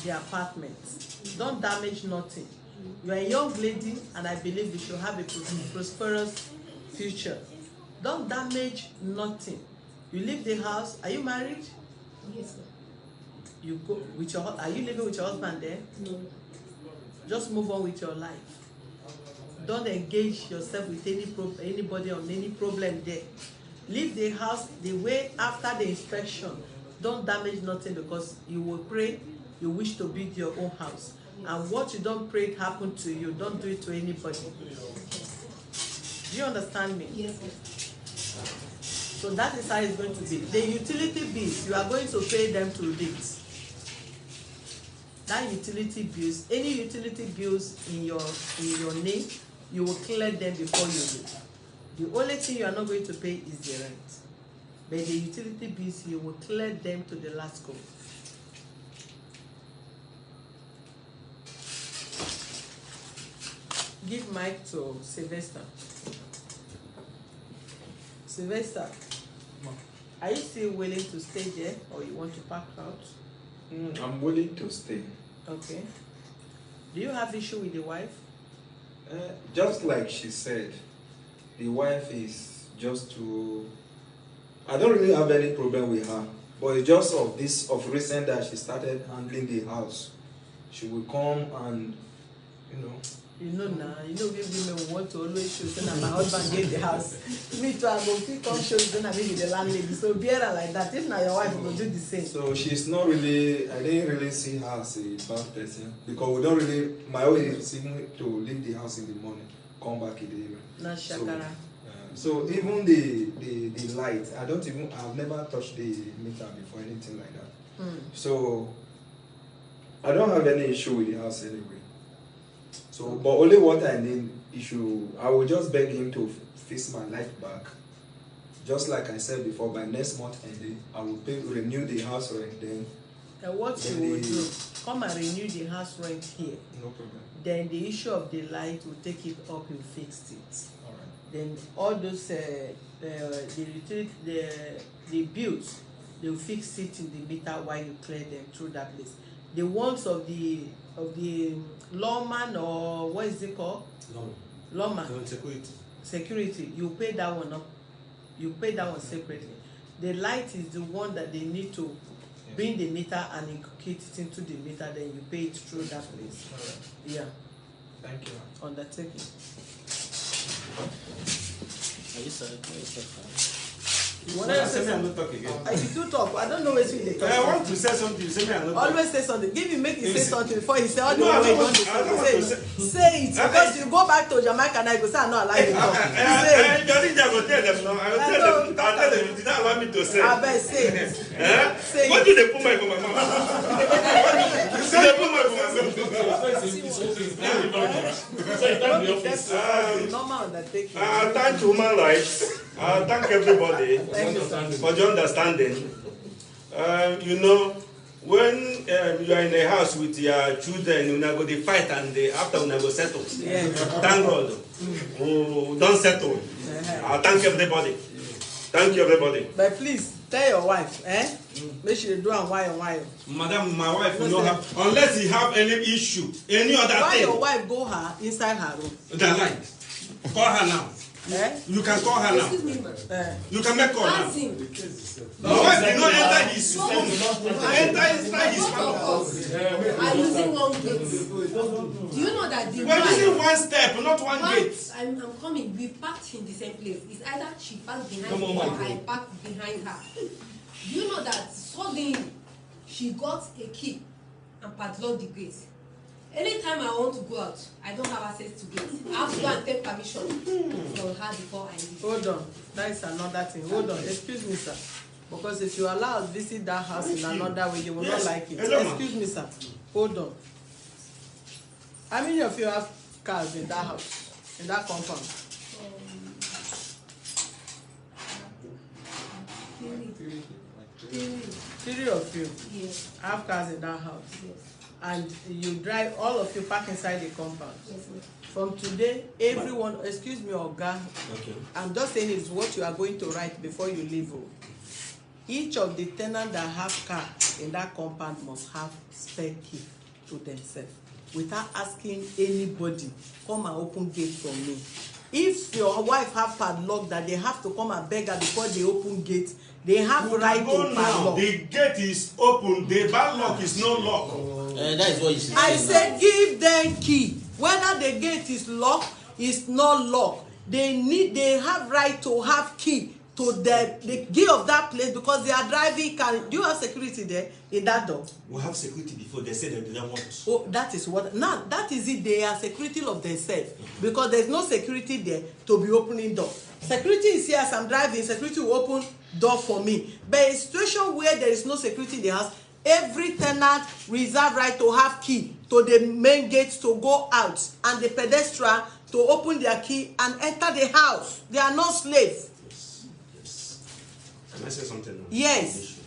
the apartment. Don't damage nothing. You are a young lady, and I believe you should have a prosperous future. Don't damage nothing. You leave the house. Are you married? Yes, ma'am. You go with your. Are you living with your husband there? No. Just move on with your life. Don't engage yourself with anybody on any problem there. Leave the house the way after the inspection. Don't damage nothing because you will pray. You wish to build your own house. And what you don't pray happen to you, don't do it to anybody. Do you understand me? Yes, ma'am. So that is how it's going to be. The utility bills, you are going to pay them to date. That utility bills, any utility bills in your name, you will clear them before you leave. The only thing you are not going to pay is the rent. But the utility bills, you will clear them to the last go. Give mic to Sylvester. Sylvester, are you still willing to stay there or you want to pack out? I'm willing to stay. Okay. Do you have issue with the wife? Just like she said, the wife is just too I don't really have any problem with her, but it's just of recent that she started handling the house. She will come and, you know. You know now, if women want to always show, then my husband gave the house. Me too, I go pick up shows, then I be the landlady. So be her like that. If not your wife will do the same. So she's not really, I didn't really see her as a bad person because we don't really, my own is even to leave the house in the morning, come back in the evening. Not shakara. So even the light, I've never touched the meter before, anything like that. So I don't have any issue with the house anyway. So, but only what I need issue, I will just beg him to fix my light back. Just like I said before, by next month ending, I will renew the house rent then. And what you will do, come and renew the house rent here. No problem. Then the issue of the light will take it up, you fix it. Alright. Then all those the bills, they will fix it in the meter while you clear them through that place. The ones of the lawman, or what is it called? Lawman. Security. You pay that one up. You pay that one separately. The light is the one that they need to bring the meter and inculcate it into the meter. Then you pay it through that place. Alright. Yeah. Thank you. Undertaking. Are you sorry? What else say something? I do talk. I don't know where they talk. I want to say something. You say me I'm not. Always say something. Give him, make him say something before he say all the No, I way. don't want to Say it because you go back to Jamaica and I go say I'm not allowed to talk. Say it. I will tell them now. I'll tell them. You did not allow me to say. I bet say it. Say What it. do they put my for my mouth? You say they put my for my mouth. Normal undertaking. Thank human rights. Thank everybody Thank you, sir. for the understanding. You know, when you are in a house with your children, you go to fight and after you go settle. Yes. Thank God. Don't settle. Thank everybody. Thank you, everybody. But please tell your wife, make sure you do and why. Madam, my wife will not have, unless he have any issue, any other Why thing. your wife go her inside her room? The line. Call her now. You can call her now. You can make call now. My wife did not enter his room. Enter inside his house. I'm using one gate. Do you know that the We're using one step, not one gate. I'm coming. We parked in the same place. It's either she parked behind me or I parked behind her. Do you know that suddenly she got a key and padlocked the gate? Anytime I want to go out, I don't have access to gate. I have to go and take permission from her before I leave. Hold on. That is another thing. Hold on. Excuse me, sir. Because if you allow us visit that house in another way, you will not like it. Excuse me, sir. Hold on. How many of you have cars in that house, in that compound? Three of you. Yes. Have cars in that house. Yes. And you drive, all of you park inside the compound. Yes, ma'am. From today, everyone, excuse me, Oga, Okay. I'm just saying it's what you are going to write before you leave. Each of the tenants that have car in that compound must have spare key to themselves without asking anybody, come and open gate for me. If your wife have padlock that they have to come and beg her before they open gate, they have right to padlock. The gate is open, the bad lock is no lock. That is what you should I say say give them key. Whether the gate is locked, is not locked. They have right to have key to the key of that place because they are driving car. Do you have security there in that door? We have security before, they said they didn't want. Oh, that is what. Now that is it. They are security of themselves because there is no security there to be opening door. Security is here as I'm driving. Security will open door for me. But in a situation where there is no security in the house, every tenant reserve right to have key to the main gate to go out, and the pedestrian to open their key and enter the house. They are not slaves. Yes. Can I say something now? Yes.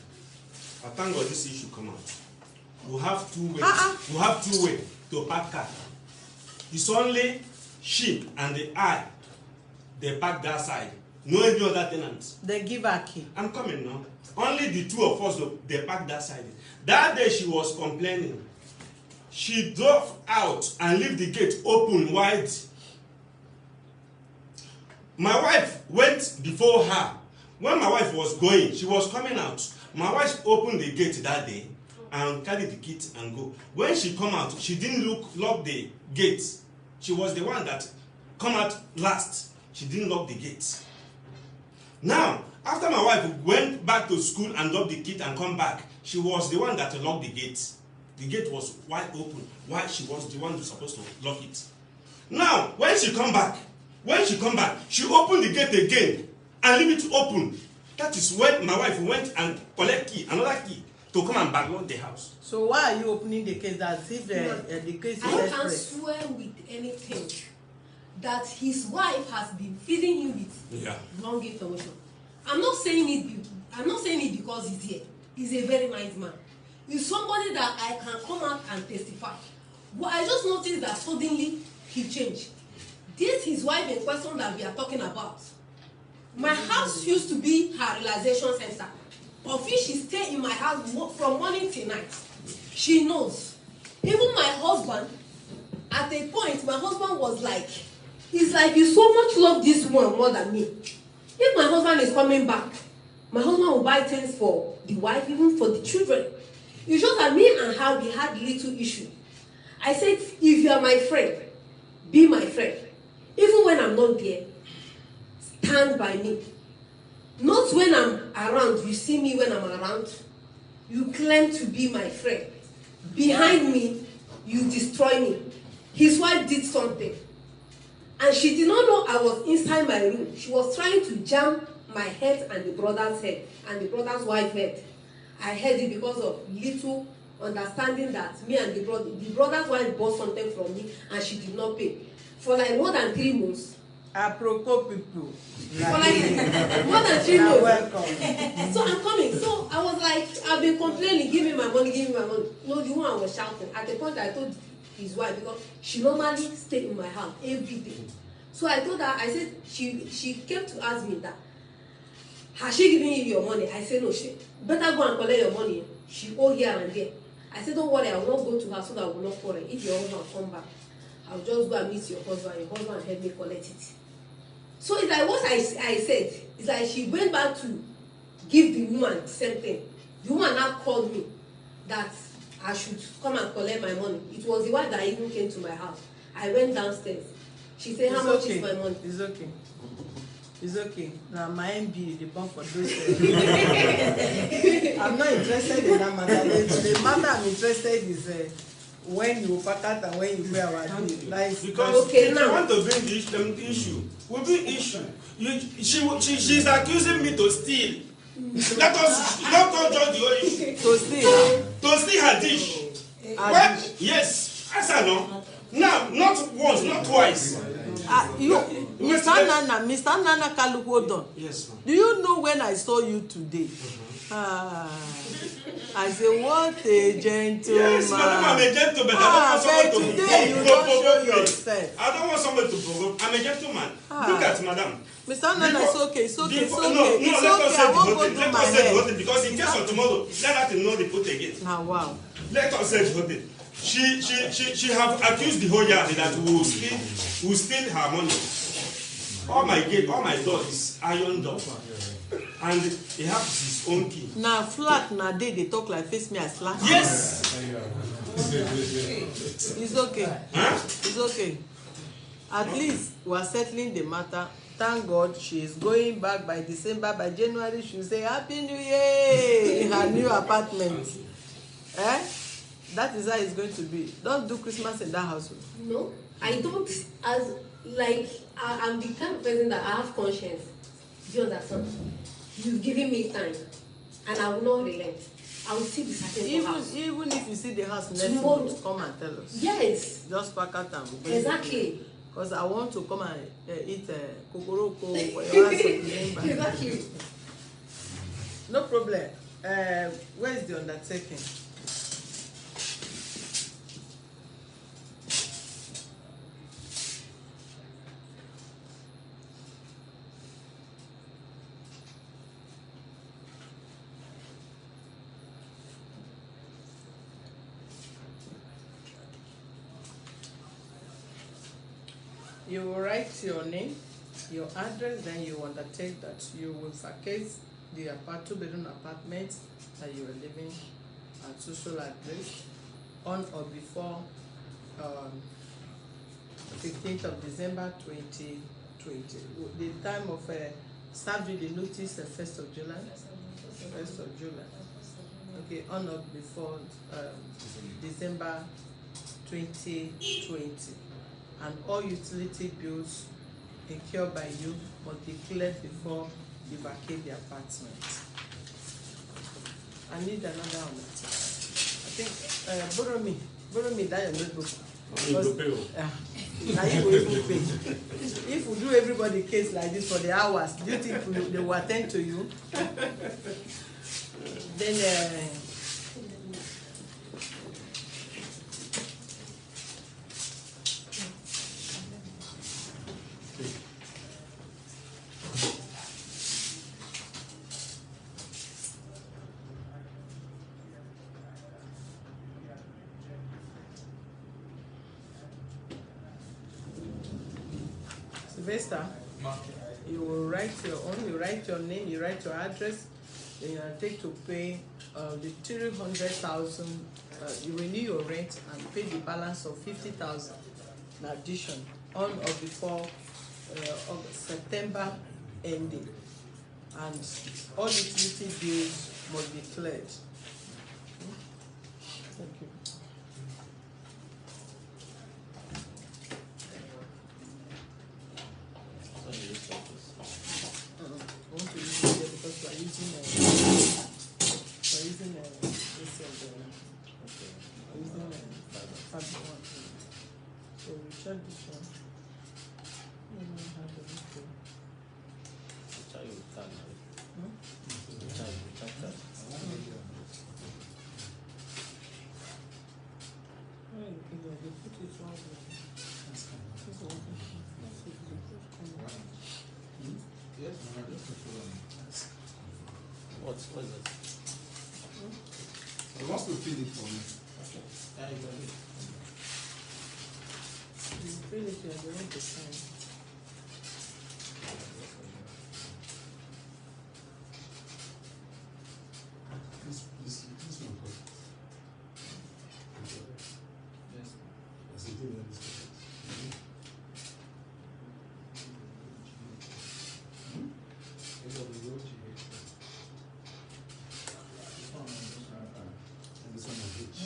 I thank God this issue come out. We have two ways. We have two ways to park car. It's only she and I. They park that side. No any other tenants. They give her key. I'm coming now. Only the two of us, they park that side. That day she was complaining. She drove out and left the gate open wide. My wife went before her. When my wife was going, she was coming out. My wife opened the gate that day and carried the key and go. When she come out, she didn't lock the gate. She was the one that come out last. She didn't lock the gate. Now, after my wife went back to school and locked the key and come back, she was the one that locked the gate. The gate was wide open. Why? She was the one who's supposed to lock it. Now, when she come back, she opened the gate again and leave it open. That is when my wife went and collect another key to come and backlock the house. So why are you opening the case as if the case is I can swear with anything that his wife has been feeding him with wrong information. I'm not saying it because he's here. He's a very nice man. He's somebody that I can come out and testify. But I just noticed that suddenly he changed. This his wife in question that we are talking about. My house used to be her realization center. Of which she stay in my house from morning till night. She knows. Even my husband, at a point, my husband was like, it's like you so much love this one more than me. If my husband is coming back, my husband will buy things for the wife, even for the children. It's just that me and her, we had little issue. I said, if you are my friend, be my friend. Even when I'm not there, stand by me. Not when I'm around, you see me when I'm around, you claim to be my friend. Behind me, you destroy me. His wife did something. And she did not know I was inside my room. She was trying to jam my head and the brother's head and the brother's wife's head. I heard it because of little understanding that me and the brother's wife bought something from me and she did not pay. For like more than 3 months. Apropos people. For like more than 3 months. Welcome. So I'm coming. So I was like, I've been complaining, give me my money, give me my money. No, the one was shouting. At the point I told his wife, because she normally stay in my house every day. So I told her, I said, she came to ask me that, has she given you your money? I said, no, she better go and collect your money. She owe here and there. I said, don't worry, I will not go to her so that I will not quarrel. If your husband come back, I'll just go and meet your husband and help me collect it. So it's like what I said, it's like she went back to give the woman the same thing. The woman now called me that I should come and collect my money. It was the wife that even came to my house. I went downstairs. She said, how much is my money? It's okay. It's okay. Now my MB, the bomb for those. I'm not interested in that matter. The matter I'm interested is when you pack out and when you pay our bill. Like, because okay, if you want to bring the issue, will be issue. She's accusing me to steal. Let us judge the whole issue. To steal? To steal her dish. What? Yes. I said no. Now, not once, not twice. Mr. Nana Kalu, hold on. Yes, ma'am. Do you know when I saw you today? I say, what a gentleman. Yes, madam, I'm a gentleman. I don't want someone today you don't show yourself. I don't want someone to provoke. I'm a gentleman. Look at madam. Mr. Nana, it's okay, it's okay, it's okay. No, it's let okay. us say I the won't whole thing. go Let do my us say the hair. whole thing because in case of tomorrow, let that know the put again. Now, wow. Let us say the whole thing. She have accused the whole yard that we will steal her money. All my door is iron door. And he has his own key. Now flat now they talk like face me as flat. Yes. It's okay. Huh? It's okay. At least we are settling the matter. Thank God she is going back by December. By January she will say Happy New Year in her new apartment. That is how it's going to be. Don't do Christmas in that house. No, I don't. As like I'm the kind of person that I have conscience. Do you understand? You've given me time, and I will not relent. I will still be searching for house. Even if you see the house next month, come and tell us. Yes. Just pack out and bring exactly. Because I want to come and eat kokoroko. Exactly. No problem. Where is the undertaking? You will write your name, your address, then you undertake that you will vacate the two-bedroom apartment that you are living at social address on or before 15th of December 2020. The time of serve you the notice 1st of July. 1st of July. Okay, on or before December 2020. And all utility bills incurred by you must be cleared before you vacate the apartment. I need another one. I think borrow me that your notebook. Now you go even pay. If we do everybody case like this for the hours, do you think they will attend to you? Then Sylvester, you will write your own, you write your name, you write your address, then you take to pay the 300,000, you renew your rent and pay the balance of 50,000 in addition on or before September ending. And all utility bills must be cleared. Thank you. I want to use it here because we're using fabric one. So we check this one. We don't have the list. They put it one way. What's it? He wants to fill it for me. You fill it here, they want to sign. This one first. Yes. As it is, that is correct. And this one is which?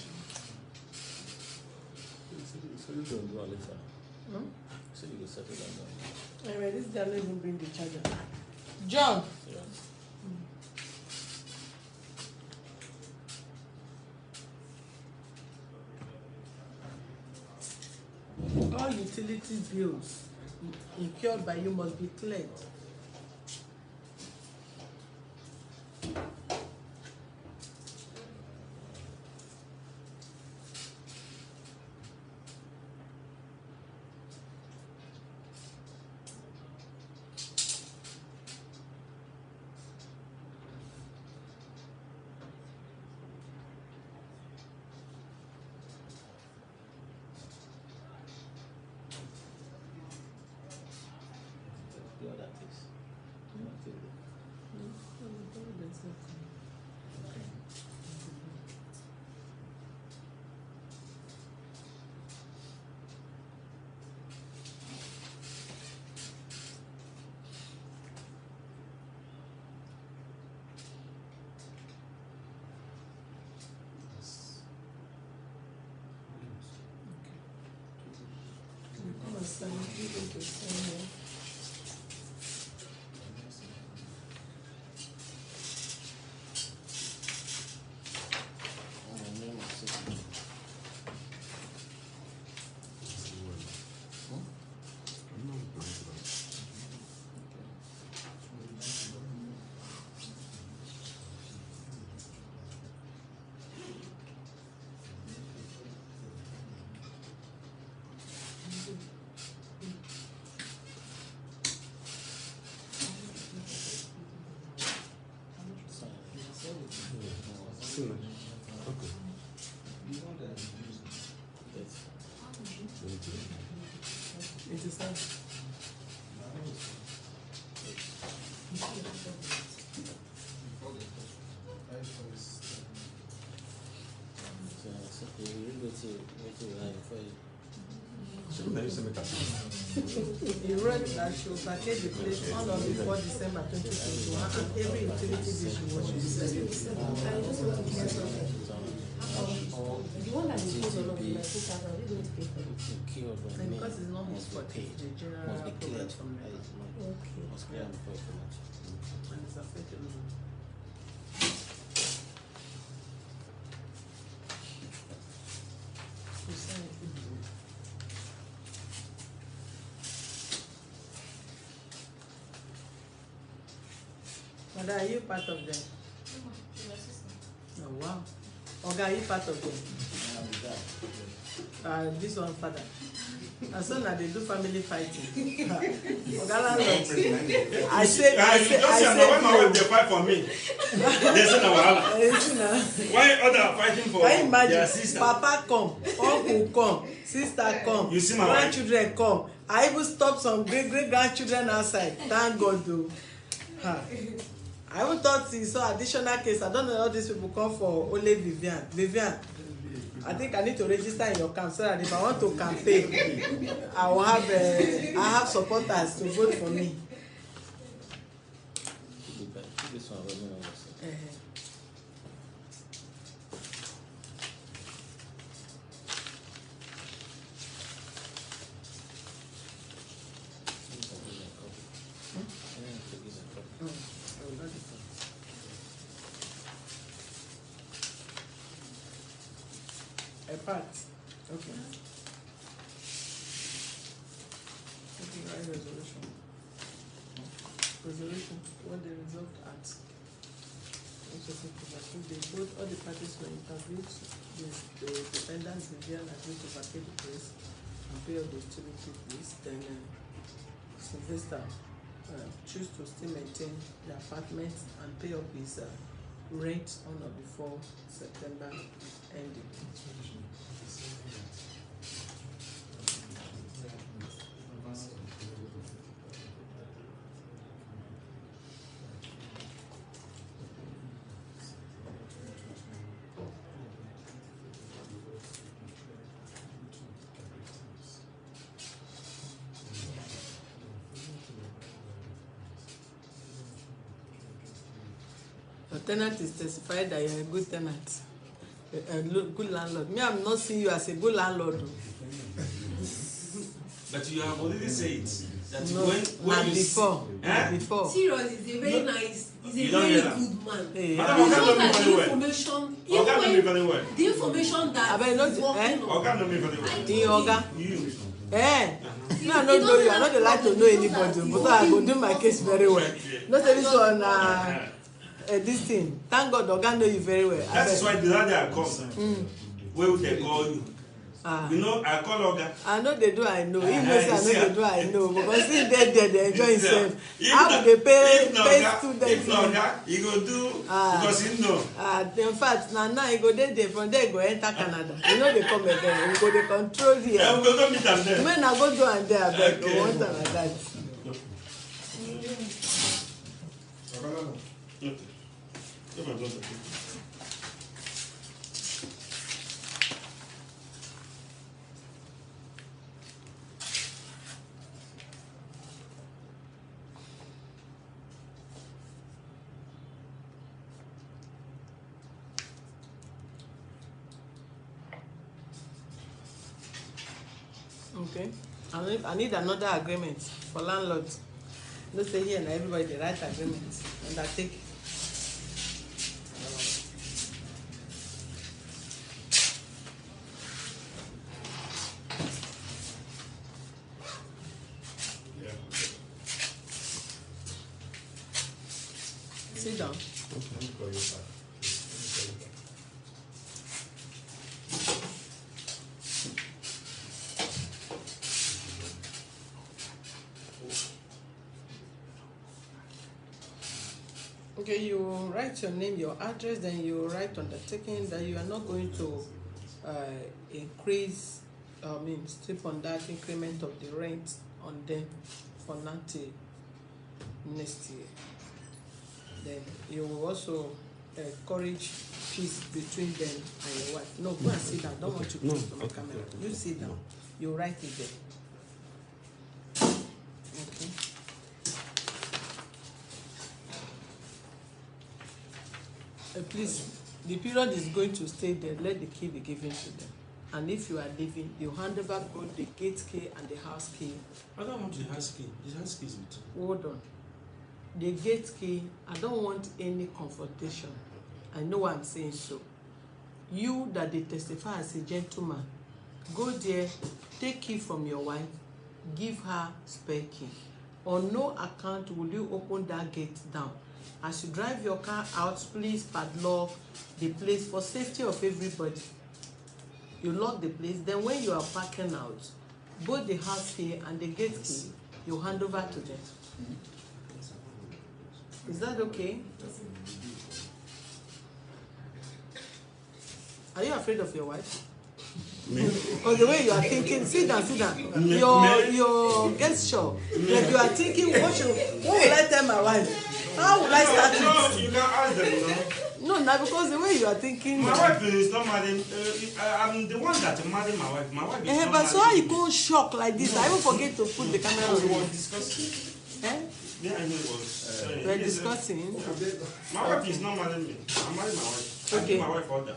So you don't do a later. So you go settle down. Anyway, this guy don't even bring the charger. John! Yeah. All utility bills incurred by you must be cleared. The other things. Come and sign. You go to sign here. It is So you go to before you. He wrote that she will vacate the place on or before December 2021 and every utility bill she was to be paid. I just want to hear something. The one that is paid on of my 2,000, we going to pay for it. And because it's not his fault, it's the general Must be problem cleared. from there. Okay. Must clear before you finish. And it's affected me. You sign it. Mother, are you part of them? Oh, wow. Oga, are you part of them? This one, father. As soon as they do family fighting. Oga, I say, when my wife they fight for me, they say no. Why other fighting for can you imagine? their sister? Papa come, uncle come, sister come, You see my grandchildren come. I even stop some great grandchildren outside. Thank God though. I even thought he saw additional case. I don't know how these people come for only Vivian. Vivian, I think I need to register in your camp so that if I want to campaign, I will have I have supporters to vote for me. This one was not A part. Okay. Okay, right, resolution. Resolution. What they resolved at. Both all the parties were interviewed. The defendants Vivian agreed to vacate the place and pay all the utility fees. Then Sylvester choose to still maintain the apartment and pay up his rent on or before September ending. Your tenant is testified that you're a good tenant, a good landlord. Me, I'm not seeing you as a good landlord. But you have already said that No, when you before. Before. Serious, he's a very nice, he's You a don't very hear that? good man. Hey, Madam, It's Oga not know me that very the well. information, Oga know me very well. the information that Abeg, no, he's working on. Oga know me very well. In Oga. You. Me, I don't know you. I don't like to know anybody, but I go do my case very well. Not say this one, this thing. Thank God, Oga know you very well. That is why the other day I come. Where would they call you? You know, I call Oga. I know they do, I know. He knows I know they do, I know. Because he there, they enjoy himself. How would they pay students? If not Oga, he go do because he know. In fact, now he go there, from there he go enter Canada. You know they come again. We go they control here. Yeah, we go meet them there. When I go do and there, but we want them like that. Okay. Come on, don't. Okay. I need another agreement for landlords. Don't say here and everybody the right agreement. Undertake. Sit down. Okay, you write your name, your address, then you write undertaking that you are not going to increase, strip on that increment of the rent on them for next year. Then you will also encourage peace between them and your wife. No, go and sit down. Don't want to No, close the okay, camera. okay. You sit down. No. You write it there. Okay. Please, the period is going to stay there. Let the key be given to them. And if you are leaving, you hand over both the gate key and the house key. I don't want the house key. The house key is with you. Hold on. The gate key, I don't want any confrontation. I know why I'm saying so. You that they testify as a gentleman, go there, take key from your wife, give her spare key. On no account will you open that gate down. As you drive your car out, please padlock the place for safety of everybody. You lock the place, then when you are parking out, both the house key and the gate key, you hand over to them. Is that okay? Are you afraid of your wife? Because the way you are thinking, sit down. Your gesture, like you are thinking, what will I tell my wife? How will I start it? You can ask them, No, because the way you are thinking. My wife is not married. I'm the one that married my wife. My wife is not But so married. how you go shock like this? I even forget to put the camera on. We were discussing. Yeah, I know it was. We are discussing. My wife is not married me. I married my wife. Okay. I give my wife order.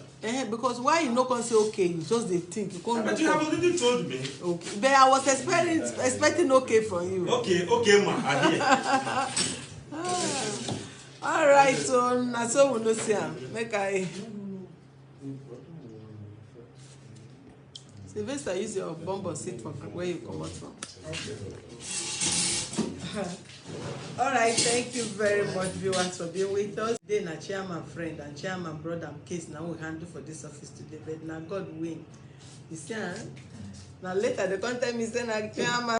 Because why you not gonna say okay? You just they think you can't. But you have already told me. Okay, but I was expecting okay from you. Okay, ma. I hear. All right, so na so we no see am. Make I. Sylvester, use your bumper seat for where you come out from. All right, thank you very much, viewers, for being with us. Today, na chairman friend and chairman brother case now we handle for this office today, but now God win. You see, now later the content is saying na chairman.